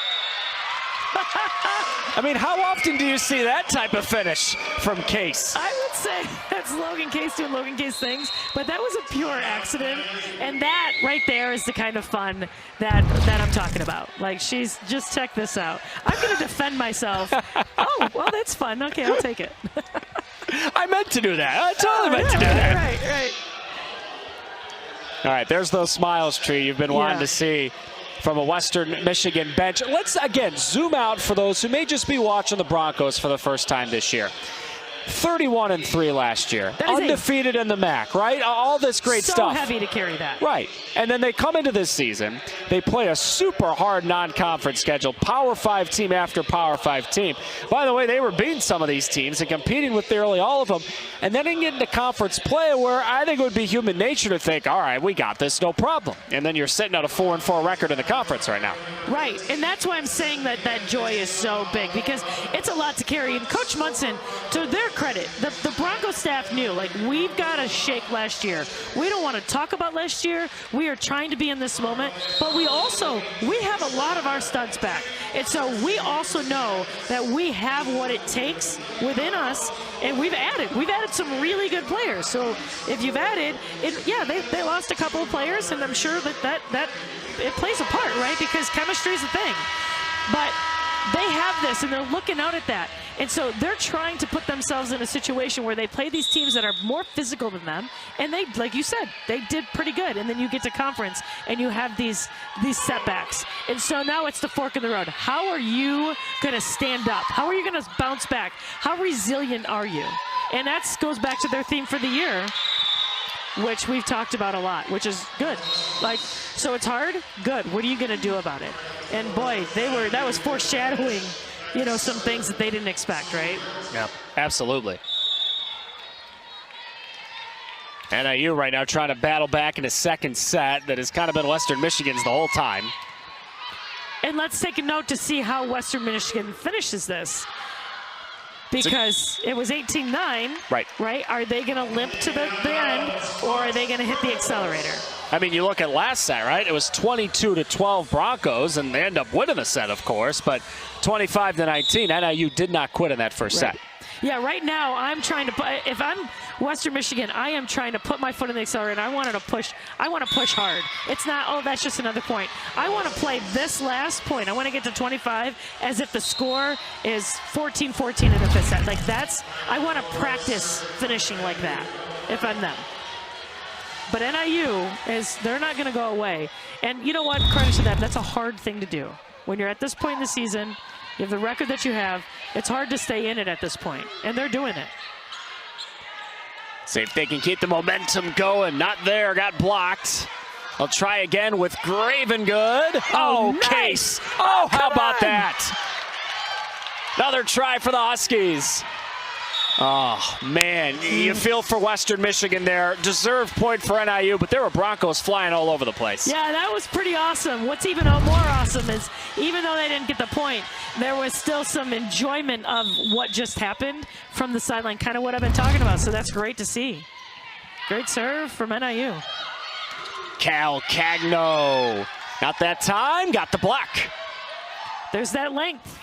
Speaker 1: I mean, how often do you see that type of finish from Case?
Speaker 2: I would say that's Logan Case doing Logan Case things, but that was a pure accident. And that right there is the kind of fun that I'm talking about. Like, she's just, check this out. I'm going to defend myself. Oh, well, that's fun. Okay, I'll take it.
Speaker 1: I meant to do that. I totally meant to do that.
Speaker 2: Right.
Speaker 1: All right, there's those smiles, Tree, you've been wanting to see from a Western Michigan bench. Let's, again, zoom out for those who may just be watching the Broncos for the first time this year. 31-3 last year. Undefeated in the MAC, right? All this great stuff.
Speaker 2: So heavy to carry that.
Speaker 1: Right. And then they come into this season. They play a super hard non-conference schedule. Power 5 team after Power 5 team. By the way, they were beating some of these teams and competing with nearly all of them. And then they get into conference play where I think it would be human nature to think, all right, we got this, no problem. And then you're sitting at a 4-4 record in the conference right now.
Speaker 2: Right. And that's why I'm saying that joy is so big, because it's a lot to carry. And Coach Munson, to their credit, the Broncos staff knew, like, we've got to shake last year. We don't want to talk about last year. We are trying to be in this moment, but we have a lot of our studs back. And so we also know that we have what it takes within us, and we've added some really good players. So if you've added, they lost a couple of players, and I'm sure that it plays a part, right? Because chemistry is a thing. But they have this, and they're looking out at that. And so they're trying to put themselves in a situation where they play these teams that are more physical than them. And they, like you said, they did pretty good. And then you get to conference, and you have these setbacks. And so now it's the fork in the road. How are you going to stand up? How are you going to bounce back? How resilient are you? And that goes back to their theme for the year, which we've talked about a lot, which is good. Like, so it's hard? Good. What are you going to do about it? And boy, that was foreshadowing, some things that they didn't expect, right?
Speaker 1: Yeah, absolutely. NIU right now trying to battle back in a second set that has kind of been Western Michigan's the whole time.
Speaker 2: And let's take a note to see how Western Michigan finishes this. Because it was 18-9, right? Are they going to limp to the end, or are they going to hit the accelerator?
Speaker 1: I mean, you look at last set, right? It was 22-12 Broncos, and they end up winning the set, of course. But 25-19, NIU did not quit in that first set.
Speaker 2: Yeah, right now I'm trying to. If I'm Western Michigan, I am trying to put my foot in the accelerator. I want to push hard. It's not, oh, that's just another point. I want to play this last point. I want to get to 25 as if the score is 14-14 in the fifth set. Like, I want to practice finishing like that if I'm them. But NIU they're not going to go away. And you know what? Credit to them. That's a hard thing to do. When you're at this point in the season, you have the record that you have, it's hard to stay in it at this point. And they're doing it.
Speaker 1: See if they can keep the momentum going. Not there, got blocked. I'll try again with Gravengood. Oh,
Speaker 2: nice.
Speaker 1: Case. Oh, how about that? Another try for the Huskies. Oh, man, you feel for Western Michigan there. Deserved point for NIU, but there were Broncos flying all over the place.
Speaker 2: Yeah, that was pretty awesome. What's even more awesome is even though they didn't get the point, there was still some enjoyment of what just happened from the sideline, kind of what I've been talking about. So that's great to see. Great serve from NIU.
Speaker 1: Cal Cagno. Not that time, got the block.
Speaker 2: There's that length.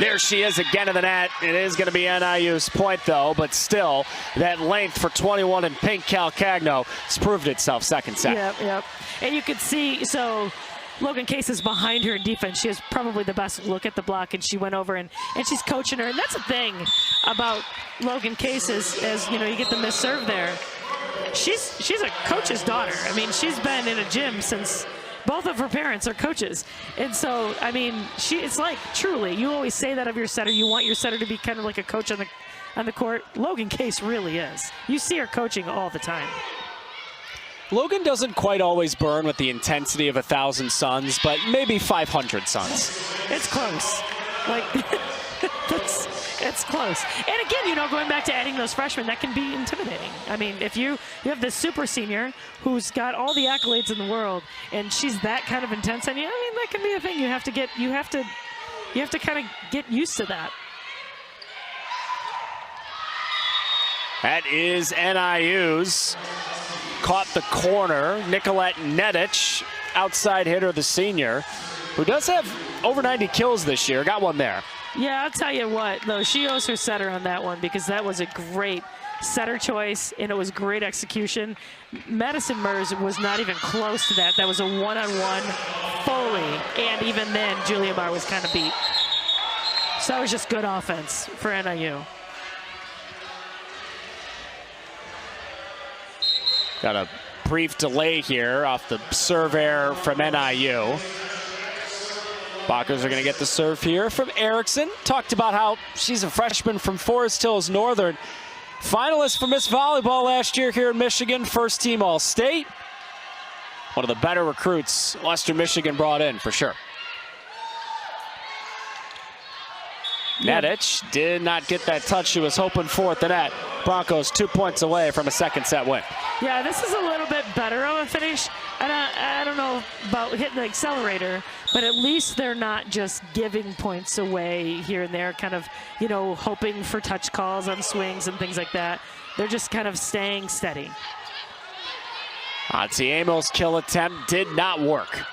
Speaker 1: There she is again in the net. It is going to be NIU's point, though, but still, that length for 21 in pink, Cal Cagno, has proved itself second set.
Speaker 2: Yep. And you could see, so Logan Case is behind her in defense. She has probably the best look at the block, and she went over and she's coaching her. And that's the thing about Logan Case is, as you know, you get the missed serve there. She's a coach's daughter. I mean, she's been in a gym since both of her parents are coaches. And so, I mean, it's like, truly, you always say that of your setter. You want your setter to be kind of like a coach on the court. Logan Case really is. You see her coaching all the time.
Speaker 1: Logan doesn't quite always burn with the intensity of 1,000 Suns, but maybe 500 Suns.
Speaker 2: It's close. Like, it's close. And again, you know, going back to adding those freshmen, that can be intimidating. I mean, if you have this super senior who's got all the accolades in the world, and she's that kind of intense on you, I mean, that can be a thing. You have to kind of get used to that.
Speaker 1: That is NIU's. Caught the corner. Nicolette Nedich, outside hitter, the senior, who does have over 90 kills this year. Got one there.
Speaker 2: Yeah, I'll tell you what, though, she owes her setter on that one because that was a great setter choice, and it was great execution. Madison Mers was not even close to that. That was a one-on-one fully, and even then, Julia Marr was kind of beat. So that was just good offense for NIU.
Speaker 1: Got a brief delay here off the serve error from NIU. Bakers are going to get the serve here from Erickson. Talked about how she's a freshman from Forest Hills Northern. Finalist for Miss Volleyball last year here in Michigan. First team All-State. One of the better recruits Western Michigan brought in, for sure. Nedich did not get that touch she was hoping for at the net. Broncos 2 points away from a second set win.
Speaker 2: Yeah, this is a little bit better of a finish. I don't know about hitting the accelerator, but at least they're not just giving points away here and there, kind of, you know, hoping for touch calls on swings and things like that. They're just kind of staying steady.
Speaker 1: Atiamo's kill attempt did not work.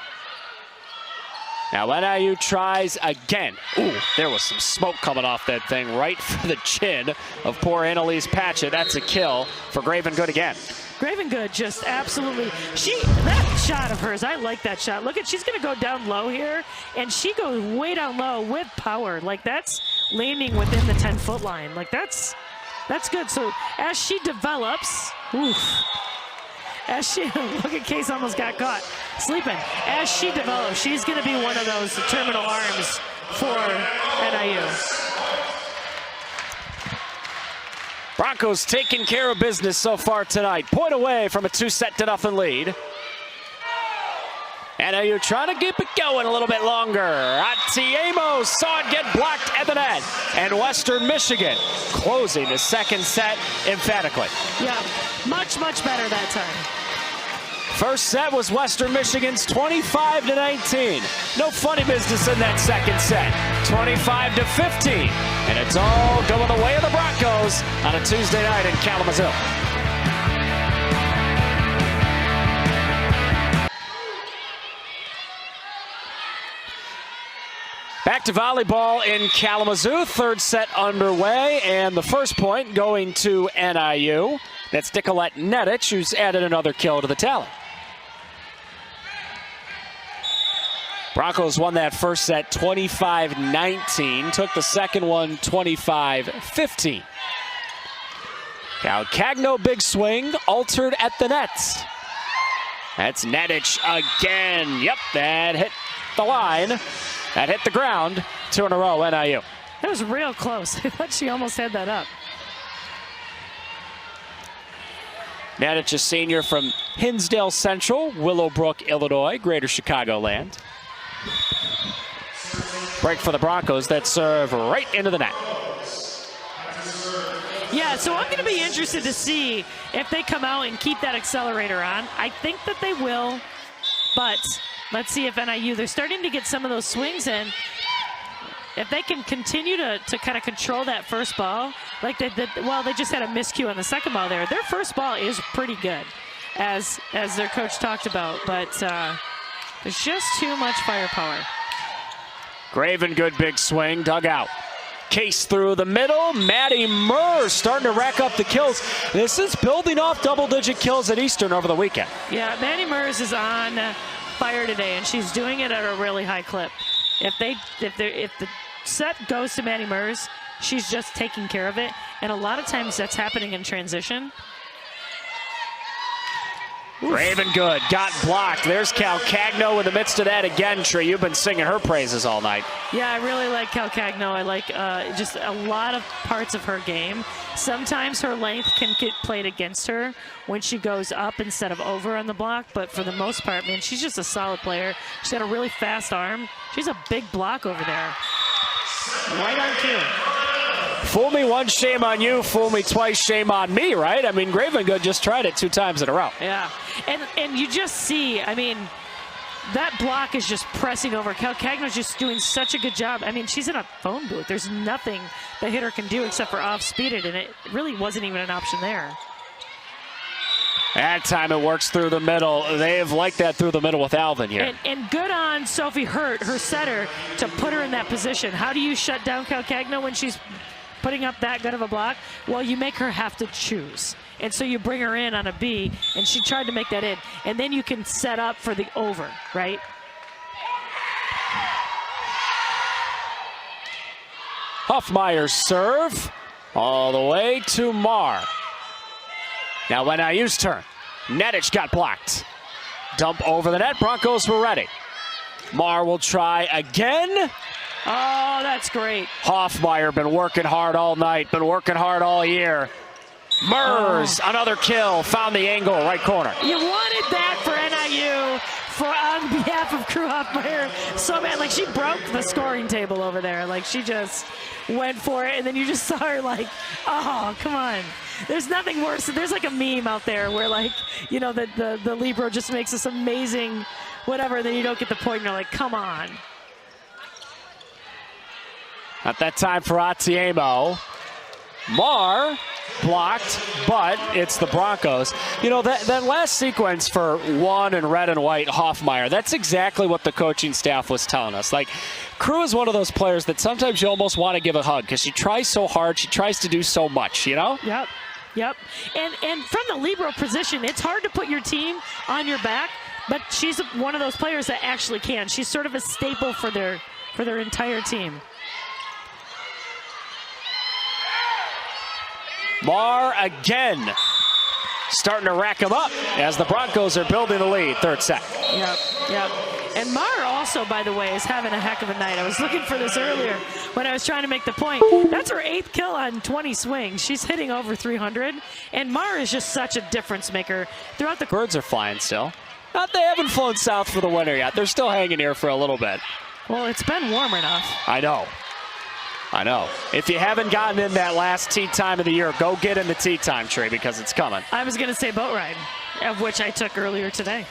Speaker 1: Now NIU tries again. Ooh, there was some smoke coming off that thing right for the chin of poor Annalise Patchett. That's a kill for Gravengood again.
Speaker 2: Gravengood just absolutely, that shot of hers, I like that shot. Look at, she's gonna go down low here, and she goes way down low with power. Like, that's landing within the 10-foot line. Like, that's good. So as she develops, oof. As she, look at Case almost got caught sleeping. As she develops, she's going to be one of those terminal arms for NIU.
Speaker 1: Broncos taking care of business so far tonight. Point away from a 2-0 lead. NIU trying to keep it going a little bit longer. Atiamo saw it get blocked at the net. And Western Michigan closing the second set emphatically.
Speaker 2: Yeah, much, much better that time.
Speaker 1: First set was Western Michigan's 25-19. No funny business in that second set. 25-15. And it's all going the way of the Broncos on a Tuesday night in Kalamazoo. Back to volleyball in Kalamazoo. Third set underway, and the first point going to NIU. That's Nicolette Nedich, who's added another kill to the tally. Broncos won that first set 25-19. Took the second one 25-15. Calcagno, big swing, altered at the nets. That's Nedic again. Yep, that hit the line. That hit the ground. 2 in a row, NIU.
Speaker 2: That was real close. I thought she almost had that up.
Speaker 1: Nedic, a senior from Hinsdale Central, Willowbrook, Illinois, Greater Chicagoland. Break for the Broncos. That serve right into the net.
Speaker 2: Yeah, so I'm going to be interested to see if they come out and keep that accelerator on. I think that they will, but let's see if NIU, they're starting to get some of those swings in. If they can continue to kind of control that first ball, like they just had a miscue on the second ball there. Their first ball is pretty good, as their coach talked about, but there's just too much firepower.
Speaker 1: Graven, good big swing, dug out. Case through the middle. Maddie Murr starting to rack up the kills. This is building off double-digit kills at Eastern over the weekend.
Speaker 2: Yeah, Maddie Murs is on fire today, and she's doing it at a really high clip. If the set goes to Maddie Murs, she's just taking care of it, and a lot of times that's happening in transition. Oof.
Speaker 1: Raven good, got blocked. There's Calcagno in the midst of that again. Trey, you've been singing her praises all night.
Speaker 2: Yeah, I really like Calcagno. I like just a lot of parts of her game. Sometimes her length can get played against her when she goes up instead of over on the block, but for the most part, man, she's just a solid player. She's got a really fast arm. She's a big block over there. Right on cue.
Speaker 1: Fool me once, shame on you. Fool me twice, shame on me, right? I mean, Gravengood just tried it 2 times in a row.
Speaker 2: Yeah, and you just see, I mean, that block is just pressing over. Calcagno's just doing such a good job. I mean, she's in a phone booth. There's nothing the hitter can do except for off-speed it, and it really wasn't even an option there.
Speaker 1: That time it works through the middle. They have liked that through the middle with Alvin here.
Speaker 2: And good on Sophie Hurt, her setter, to put her in that position. How do you shut down Calcagno when she's putting up that good of a block? Well, you make her have to choose. And so you bring her in on a B, and she tried to make that in. And then you can set up for the over, right?
Speaker 1: Hoffmeyer's serve all the way to Marr. Now NIU's turn. Nedic got blocked. Dump over the net. Broncos were ready. Marr will try again.
Speaker 2: Oh, that's great.
Speaker 1: Hoffmeyer been working hard all night, been working hard all year. Murs, another kill, found the angle, right corner.
Speaker 2: You wanted that for NIU, on behalf of Crew Hoffmeyer. So man, like she broke the scoring table over there. Like she just went for it, and then you just saw her like, oh, come on. There's nothing worse. There's like a meme out there where like, you know, the libero just makes this amazing whatever, and then you don't get the point, and you're like, come on.
Speaker 1: Not that time for Atiemo. Marr blocked, but it's the Broncos. You know, that last sequence for one in red and white, Hoffmeyer, that's exactly what the coaching staff was telling us. Like, Crew is one of those players that sometimes you almost want to give a hug because she tries so hard, she tries to do so much, you know?
Speaker 2: Yep. Yep. And from the libero position, it's hard to put your team on your back, but she's one of those players that actually can. She's sort of a staple for their entire team.
Speaker 1: Marr again, starting to rack him up as the Broncos are building the lead. Third set.
Speaker 2: Yep, yep. And Marr also, by the way, is having a heck of a night. I was looking for this earlier when I was trying to make the point. That's her 8th kill on 20 swings. She's hitting over 300. And Marr is just such a difference maker throughout the...
Speaker 1: Birds are flying still. They haven't flown south for the winter yet. They're still hanging here for a little bit.
Speaker 2: Well, it's been warm enough.
Speaker 1: I know. If you haven't gotten in that last tee time of the year, go get in the tee time, Trey, because it's coming.
Speaker 2: I was going to say boat ride, of which I took earlier today.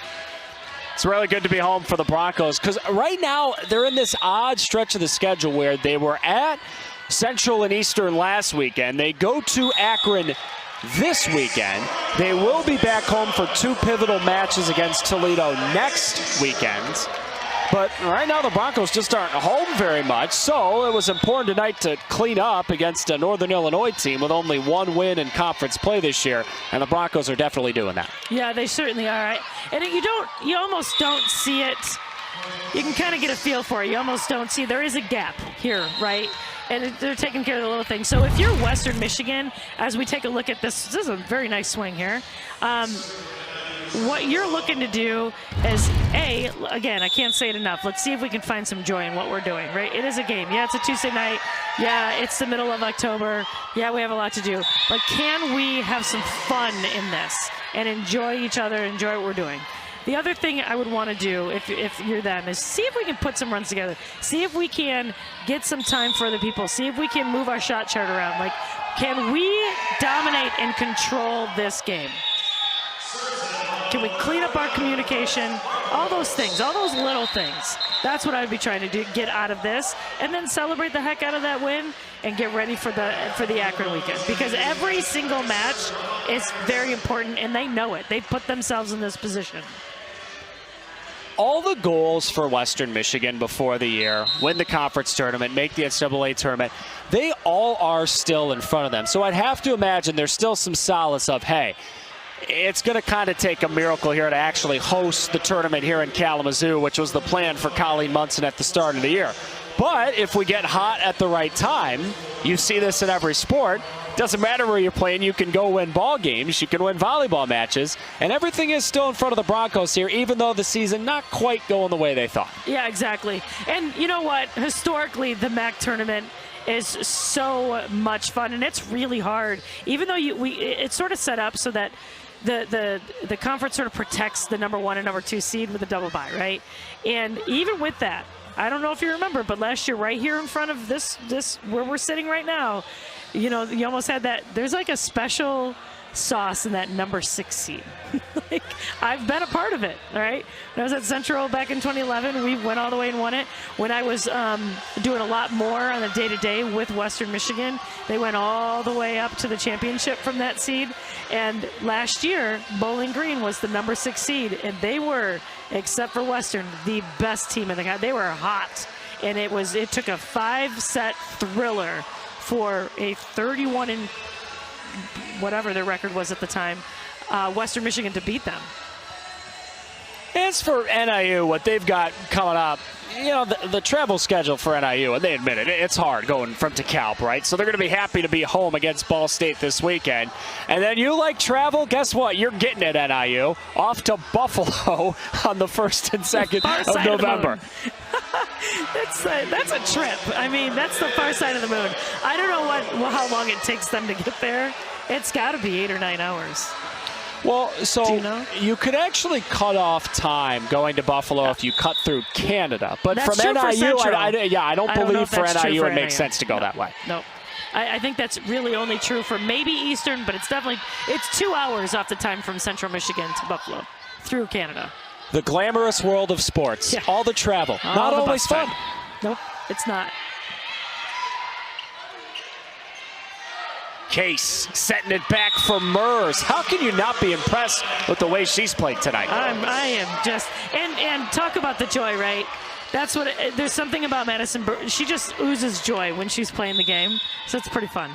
Speaker 1: It's really good to be home for the Broncos because right now they're in this odd stretch of the schedule where they were at Central and Eastern last weekend. They go to Akron this weekend. They will be back home for 2 pivotal matches against Toledo next weekend. But right now the Broncos just aren't home very much, so it was important tonight to clean up against a Northern Illinois team with only 1 win in conference play this year, and the Broncos are definitely doing that.
Speaker 2: Yeah, they certainly are. And you almost don't see it. You can kind of get a feel for it. You almost don't see. There is a gap here, right? and they're taking care of the little things. So if you're Western Michigan, as we take a look at this is a very nice swing here. What you're looking to do is, again, I can't say it enough. Let's see if we can find some joy in what we're doing, right? It is a game. Yeah, it's a Tuesday night. Yeah, it's the middle of October. Yeah, we have a lot to do. But can we have some fun in this and enjoy each other, enjoy what we're doing? The other thing I would want to do, if you're them, is see if we can put some runs together. See if we can get some time for other people. See if we can move our shot chart around. Like, can we dominate and control this game? Can we clean up our communication? All those things, all those little things. That's what I would be trying to do, get out of this, and then celebrate the heck out of that win and get ready for the Akron weekend. Because every single match is very important, and they know it. They put themselves in this position.
Speaker 1: All the goals for Western Michigan before the year, win the conference tournament, make the NCAA tournament, they all are still in front of them. So I'd have to imagine there's still some solace of, hey, it's going to kind of take a miracle here to actually host the tournament here in Kalamazoo, which was the plan for Colleen Munson at the start of the year. But if we get hot at the right time, you see this in every sport. Doesn't matter where you're playing, you can go win ball games, you can win volleyball matches, and everything is still in front of the Broncos here, even though the season not quite going the way they thought.
Speaker 2: Yeah, exactly. And you know what? Historically, the MAC tournament is so much fun, and it's really hard. Even though it's sort of set up so that the conference sort of protects the number 1 and number 2 seed with a double bye, right? And even with that, I don't know if you remember, but last year right here in front of this where we're sitting right now, you know, you almost had that. There's like a special sauce in that number 6 seed. Like, I've been a part of it, all right? When I was at Central back in 2011, we went all the way and won it. When I was doing a lot more on a day-to-day with Western Michigan, they went all the way up to the championship from that seed. And last year, Bowling Green was the number 6 seed, and they were, except for Western, the best team in the country. They were hot, and it took a 5-set thriller for a 31 and whatever their record was at the time, Western Michigan to beat them.
Speaker 1: As for NIU, what they've got coming up, you know, the travel schedule for NIU, and they admit it, it's hard going from DeKalb, right? So they're going to be happy to be home against Ball State this weekend. And then you like travel, guess what? You're getting it, NIU, off to Buffalo on the 1st and 2nd of November.
Speaker 2: That's a trip. I mean, that's the far side of the moon. I don't know how long it takes them to get there. It's got to be 8 or 9 hours.
Speaker 1: Well, so
Speaker 2: you know?
Speaker 1: You could actually cut off time going to Buffalo if you cut through Canada. But
Speaker 2: that's
Speaker 1: from
Speaker 2: true
Speaker 1: NIU,
Speaker 2: for
Speaker 1: I don't believe for NIU it makes sense to go
Speaker 2: no,
Speaker 1: that way.
Speaker 2: No. I think that's really only true for maybe Eastern, but it's 2 hours off the time from Central Michigan to Buffalo through Canada.
Speaker 1: The glamorous world of sports.
Speaker 2: Yeah.
Speaker 1: All the travel.
Speaker 2: All
Speaker 1: not
Speaker 2: the
Speaker 1: always fun.
Speaker 2: Nope, it's not.
Speaker 1: Case setting it back for Mers. How can you not be impressed with the way she's played tonight?
Speaker 2: I am just, and talk about the joy, right? That's what, there's something about Madison, she just oozes joy when she's playing the game, so it's pretty fun.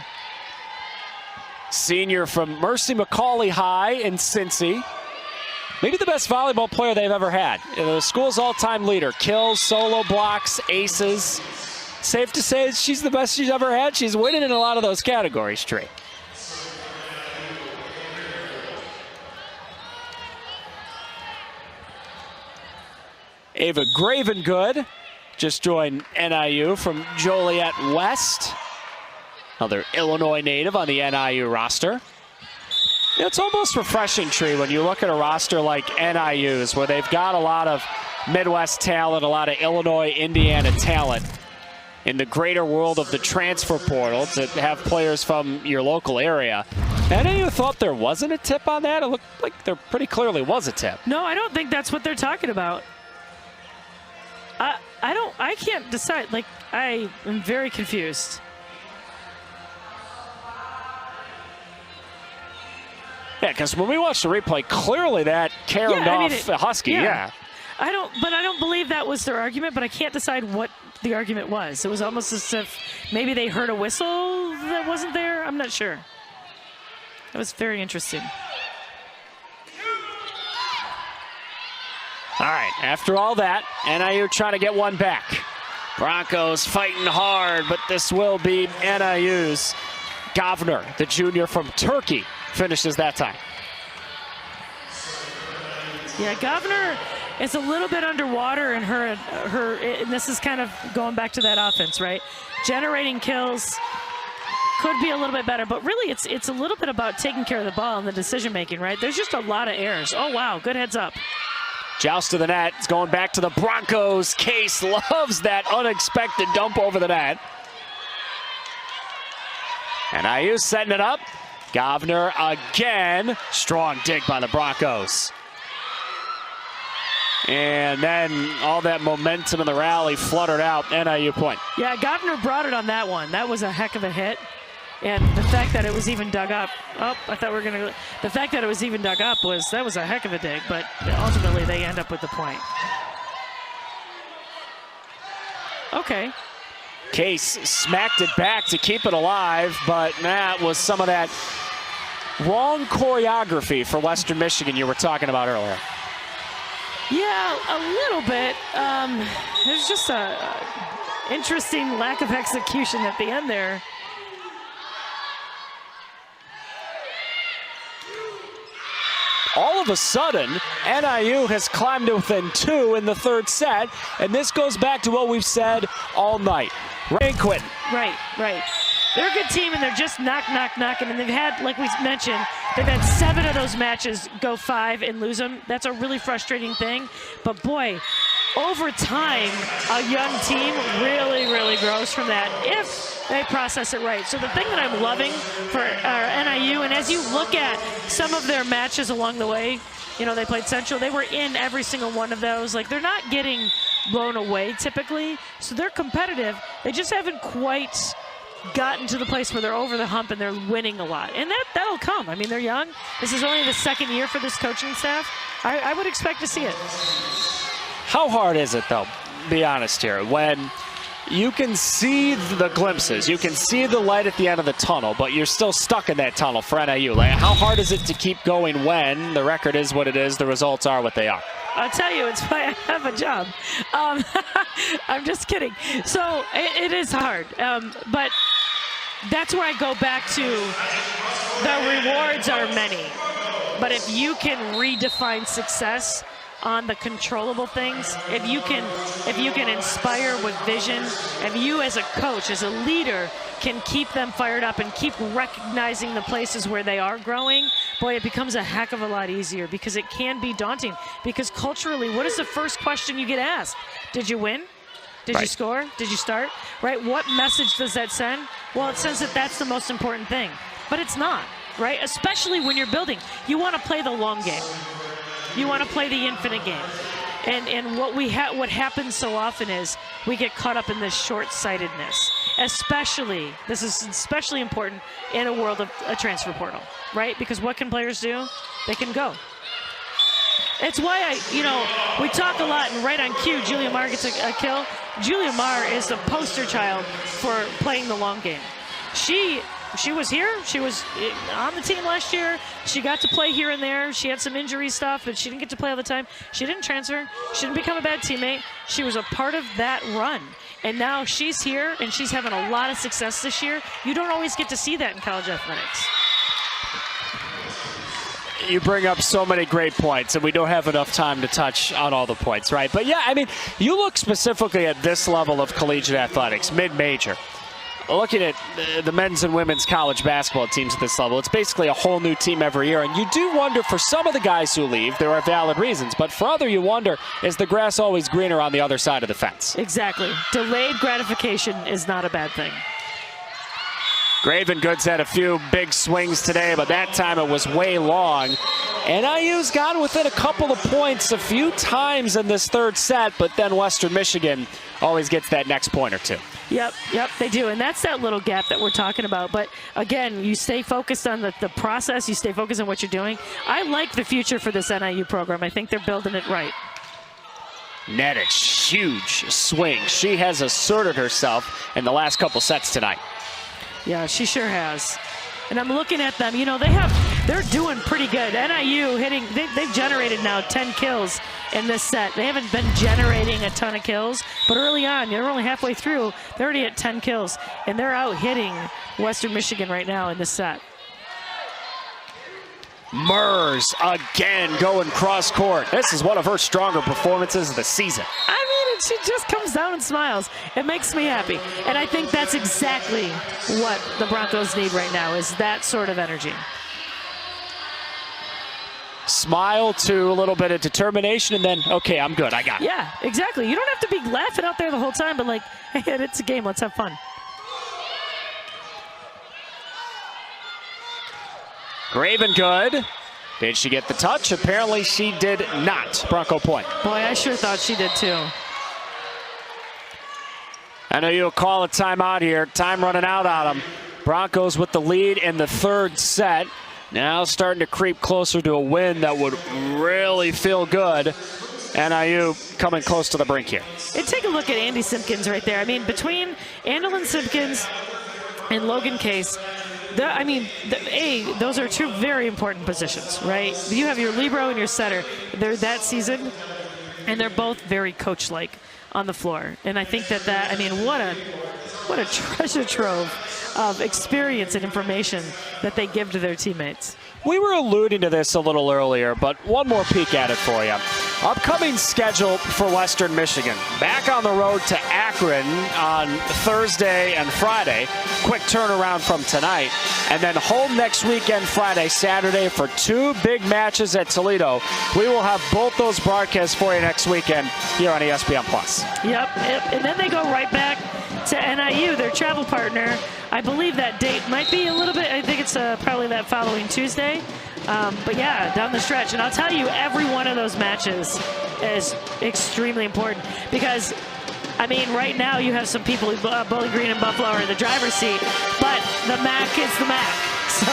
Speaker 1: Senior from Mercy McCauley High in Cincy. Maybe the best volleyball player they've ever had. The school's all-time leader. Kills, solo blocks, aces. Safe to say she's the best she's ever had. She's winning in a lot of those categories, Trey. Ava Gravengood just joined NIU from Joliet West. Another Illinois native on the NIU roster. It's almost refreshing, Tree, when you look at a roster like NIU's, where they've got a lot of Midwest talent, a lot of Illinois, Indiana talent, in the greater world of the transfer portal to have players from your local area. And you thought there wasn't a tip on that? It looked like there pretty clearly was a tip.
Speaker 2: No, I don't think that's what they're talking about. I can't decide. Like, I am very confused.
Speaker 1: Yeah, because when we watched the replay, clearly that caromed off Husky. Yeah.
Speaker 2: I don't believe that was their argument, but I can't decide what the argument was. It was almost as if maybe they heard a whistle that wasn't there. I'm not sure. That was very interesting.
Speaker 1: All right, after all that, NIU trying to get one back. Broncos fighting hard, but this will be NIU's. Govner, the junior from Turkey, finishes that time.
Speaker 2: Yeah, Govner is a little bit underwater in her, and this is kind of going back to that offense, right? Generating kills could be a little bit better, but really it's a little bit about taking care of the ball and the decision making, right? There's just a lot of errors. Oh wow, good heads up.
Speaker 1: Joust to the net. It's going back to the Broncos. Case loves that unexpected dump over the net. And IU setting it up. Govner again. Strong dig by the Broncos. And then all that momentum in the rally fluttered out. NIU point.
Speaker 2: Yeah, Govner brought it on that one. That was a heck of a hit. And the fact that it was even dug up, the fact that it was even dug up was a heck of a dig, but ultimately they end up with the point. Okay.
Speaker 1: Case smacked it back to keep it alive, but that was some of that wrong choreography for Western Michigan you were talking about earlier.
Speaker 2: Yeah, a little bit. There's just a interesting lack of execution at the end there.
Speaker 1: All of a sudden, NIU has climbed to within 2 in the third set, and this goes back to what we've said all night. Rain quitting.
Speaker 2: Right. They're a good team, and they're just knocking. And they've had, like we mentioned, they've had 7 of those matches go 5 and lose them. That's a really frustrating thing. But boy, over time, a young team really grows from that if they process it right. So the thing that I'm loving for NIU, and as you look at some of their matches along the way, you know, they played Central. They were in every single one of those. Like, they're not getting blown away typically. So they're competitive. They just haven't quite gotten to the place where they're over the hump and they're winning a lot. And that'll come. I mean, they're young. This is only the second year for this coaching staff. I would expect to see it.
Speaker 1: How hard is it, though? Be honest here. When you can see the glimpses, you can see the light at the end of the tunnel, but you're still stuck in that tunnel for NIU. Like, how hard is it to keep going when the record is what it is, the results are what they are?
Speaker 2: I'll tell you, it's why I have a job. I'm just kidding. So it is hard, but that's where I go back to the rewards are many. But if you can redefine success on the controllable things, if you can inspire with vision, if you as a coach, as a leader, can keep them fired up and keep recognizing the places where they are growing, boy, it becomes a heck of a lot easier, because it can be daunting. Because culturally, what is the first question you get asked? Did you win? Did you score? Did you start? Right? What message does that send? Well, it says that that's the most important thing. But it's not, right? Especially when you're building. You want to play the long game. You want to play the infinite game. And what happens so often is we get caught up in this short-sightedness. This is especially important in a world of a transfer portal, right? Because what can players do? They can go. It's why we talk a lot, and right on cue, Julia Marr gets a kill. Julia Marr is the poster child for playing the long game. She was here. She was on the team last year. She got to play here and there. She had some injury stuff, but she didn't get to play all the time. She didn't transfer. She didn't become a bad teammate. She was a part of that run. And now she's here, and she's having a lot of success this year. You don't always get to see that in college athletics.
Speaker 1: You bring up so many great points, and we don't have enough time to touch on all the points, right? But yeah, I mean, you look specifically at this level of collegiate athletics, mid-major. Looking at the men's and women's college basketball teams at this level, it's basically a whole new team every year. And you do wonder, for some of the guys who leave, there are valid reasons. But for other, you wonder, is the grass always greener on the other side of the fence?
Speaker 2: Exactly. Delayed gratification is not a bad thing.
Speaker 1: Gravengood's had a few big swings today, but that time it was way long. NIU's gone within a couple of points a few times in this third set, but then Western Michigan always gets that next point or two.
Speaker 2: Yep, they do. And that's that little gap that we're talking about. But again, you stay focused on the process. You stay focused on what you're doing. I like the future for this NIU program. I think they're building it right.
Speaker 1: Nedich, huge swing. She has asserted herself in the last couple sets tonight.
Speaker 2: Yeah, she sure has. And I'm looking at them. You know, they have they're doing pretty good. NIU hitting, they've generated now 10 kills in this set. They haven't been generating a ton of kills, but early on, they're only halfway through, they're already at 10 kills, and they're out hitting Western Michigan right now in this set.
Speaker 1: Mers again going cross court. This is one of her stronger performances of the season.
Speaker 2: I mean, she just comes down and smiles. It makes me happy. And I think that's exactly what the Broncos need right now, is that sort of energy.
Speaker 1: Smile to a little bit of determination, and then, okay, I'm good, I got it.
Speaker 2: Yeah, exactly. You don't have to be laughing out there the whole time, but like, hey, it's a game, let's have fun.
Speaker 1: Graven good. Did she get the touch? Apparently she did not. Bronco point.
Speaker 2: Boy, I sure thought she did too.
Speaker 1: I know you'll call a timeout here. Time running out on them. Broncos with the lead in the third set. Now starting to creep closer to a win that would really feel good. NIU coming close to the brink here.
Speaker 2: And take a look at Andy Simpkins right there. I mean, between Andolyn Simpkins and Logan Case, those are two very important positions, right? You have your libero and your setter. They're that season, and they're both very coach-like on the floor. And I think what a treasure trove of experience and information that they give to their teammates.
Speaker 1: We were alluding to this a little earlier, but one more peek at it for you. Upcoming schedule for Western Michigan. Back on the road to Akron on Thursday and Friday. Quick turnaround from tonight. And then home next weekend, Friday, Saturday, for two big matches at Toledo. We will have both those broadcasts for you next weekend here on ESPN+.
Speaker 2: Yep. And then they go right back to NIU, their travel partner. I believe that date might be a little bit, I think it's probably that following Tuesday. But yeah, down the stretch. And I'll tell you, every one of those matches is extremely important because, I mean, right now you have some people, Bowling Green and Buffalo are in the driver's seat, but the MAC is the MAC. So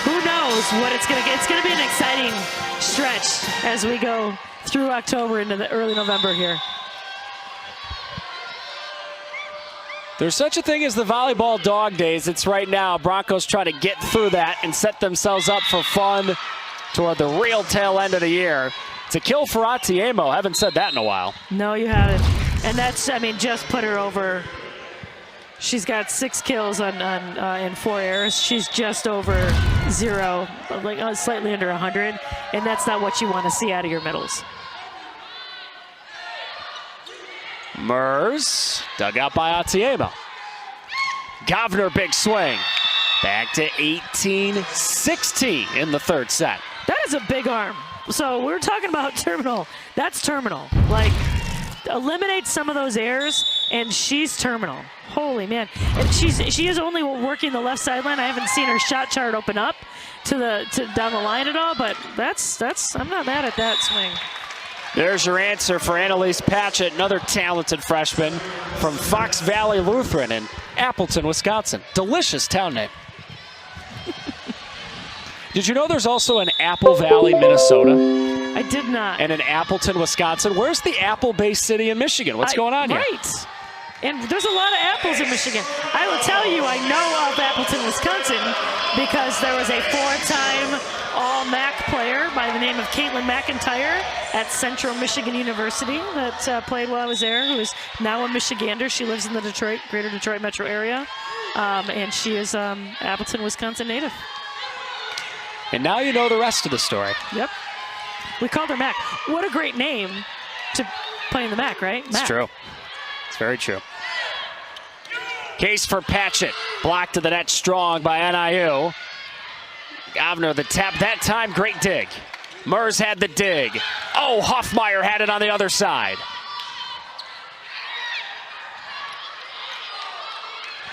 Speaker 2: who knows what it's going to get. It's going to be an exciting stretch as we go through October into the early November here.
Speaker 1: There's such a thing as the volleyball dog days. It's right now. Broncos try to get through that and set themselves up for fun toward the real tail end of the year. It's a kill for Atiemo. Haven't said that in a while.
Speaker 2: No, you haven't. And that's, I mean, just put her over. She's got 6 kills in 4 errors. She's just over 0, like slightly under 100. And that's not what you want to see out of your middles.
Speaker 1: Mers, dug out by Atiemo. Governor, big swing. Back to 18-16 in the third set.
Speaker 2: That is a big arm. So we're talking about terminal. That's terminal. Like, eliminate some of those errors, and she's terminal. Holy man. And she is only working the left sideline. I haven't seen her shot chart open up to down the line at all, but that's I'm not mad at that swing.
Speaker 1: There's your answer for Annalise Patchett, another talented freshman from Fox Valley Lutheran in Appleton, Wisconsin. Delicious town name. Did you know there's also an Apple Valley, Minnesota?
Speaker 2: I did not.
Speaker 1: And in Appleton, Wisconsin. Where's the apple-based city in Michigan? What's going on here?
Speaker 2: Right. And there's a lot of apples in Michigan. I will tell you, I know of Appleton, Wisconsin, because there was a 4-time All-MAC player by the name of Caitlin McIntyre at Central Michigan University that played while I was there, who is now a Michigander. She lives in the greater Detroit metro area, and she is Appleton, Wisconsin native.
Speaker 1: And now you know the rest of the story.
Speaker 2: Yep. We called her Mac. What a great name to play in the MAC, right? Mac.
Speaker 1: It's true. It's very true. Case for Patchett. Blocked to the net strong by NIU. Governor the tap. That time, great dig. Mers had the dig. Oh, Hoffmeyer had it on the other side.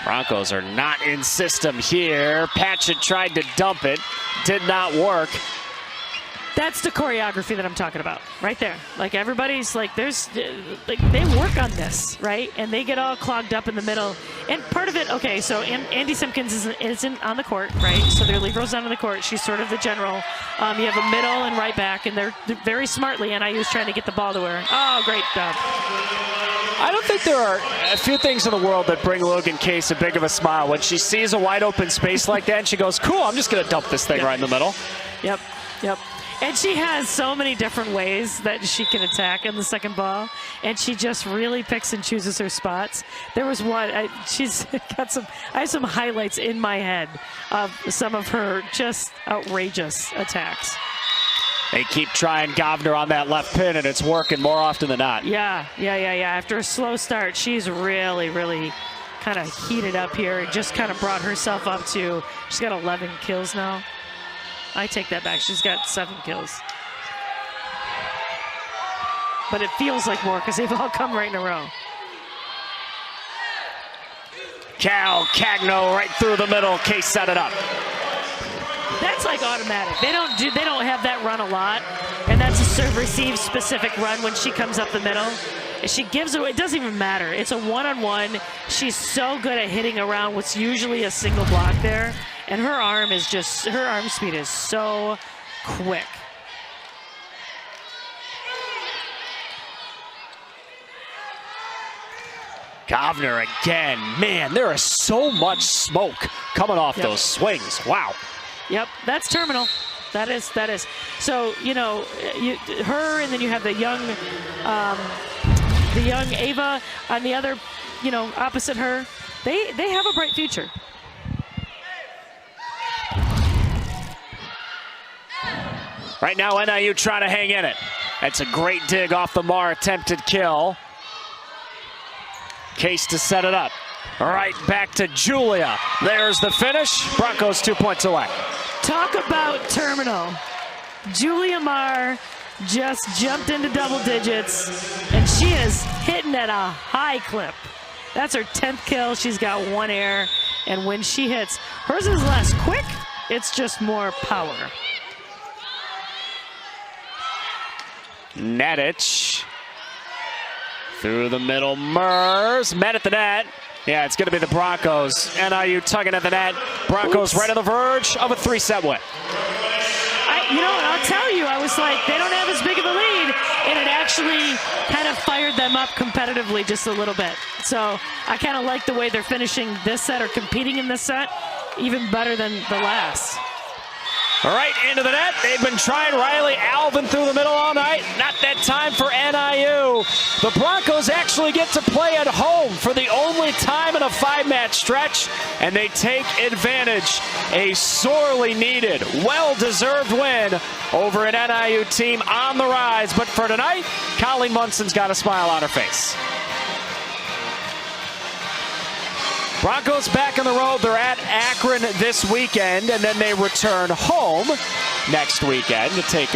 Speaker 1: Broncos are not in system here. Patchett tried to dump it. Did not work.
Speaker 2: That's the choreography that I'm talking about, right there. Like, everybody's like, there's, like, they work on this, right? And they get all clogged up in the middle. And part of it, okay, so Andy Simpkins isn't on the court, right? So their libero's not on the court. She's sort of the general. You have a middle and right back, and they're very smartly, NIU's trying to get the ball to her. Oh, great job.
Speaker 1: I don't think there are a few things in the world that bring Logan Case a big of a smile. When she sees a wide open space like that and she goes, cool, I'm just going to dump this thing right in the middle.
Speaker 2: Yep. And she has so many different ways that she can attack in the second ball, and she just really picks and chooses her spots. There was one, she's got some, I have some highlights in my head of some of her just outrageous attacks.
Speaker 1: They keep trying Govner on that left pin, and it's working more often than not.
Speaker 2: Yeah. After a slow start, she's really kind of heated up here and just kind of brought herself up to, she's got 11 kills now. I take that back. She's got 7 kills. But it feels like more because they've all come right in a row.
Speaker 1: Cal Cagno right through the middle. Case set it up.
Speaker 2: That's like automatic. They don't have that run a lot, and that's a serve receive specific run when she comes up the middle. And she gives away. It doesn't even matter. It's a one-on-one. She's so good at hitting around what's usually a single block there. And her arm speed is so quick.
Speaker 1: Govner again. Man, there is so much smoke coming off those swings. Wow.
Speaker 2: Yep, that's terminal. That is. So, you know, her, and then you have the young Ava on the other, you know, opposite her. They have a bright future.
Speaker 1: Right now, NIU trying to hang in it. That's a great dig off the Mar attempted kill. Case to set it up. Right back to Julia. There's the finish. Broncos 2 points away.
Speaker 2: Talk about terminal. Julia Mar just jumped into double digits, and she is hitting at a high clip. That's her 10th kill. She's got 1 air, and when she hits, hers is less quick. It's just more power.
Speaker 1: Nadich through the middle. Mers met at the net. Yeah, it's going to be the Broncos. NIU tugging at the net. Broncos right on the verge of a 3-set win.
Speaker 2: You know, and I'll tell you, I was like, they don't have as big of a lead, and it actually kind of fired them up competitively just a little bit. So I kind of like the way they're finishing this set or competing in this set, even better than the last.
Speaker 1: Right into the net. They've been trying Riley Alvin through the middle all night. Not that time for NIU. The Broncos actually get to play at home for the only time in a 5-match stretch, and they take advantage. A sorely needed, well-deserved win over an NIU team on the rise. But for tonight, Colleen Munson's got a smile on her face. Broncos back on the road. They're at Akron this weekend, and then they return home next weekend to take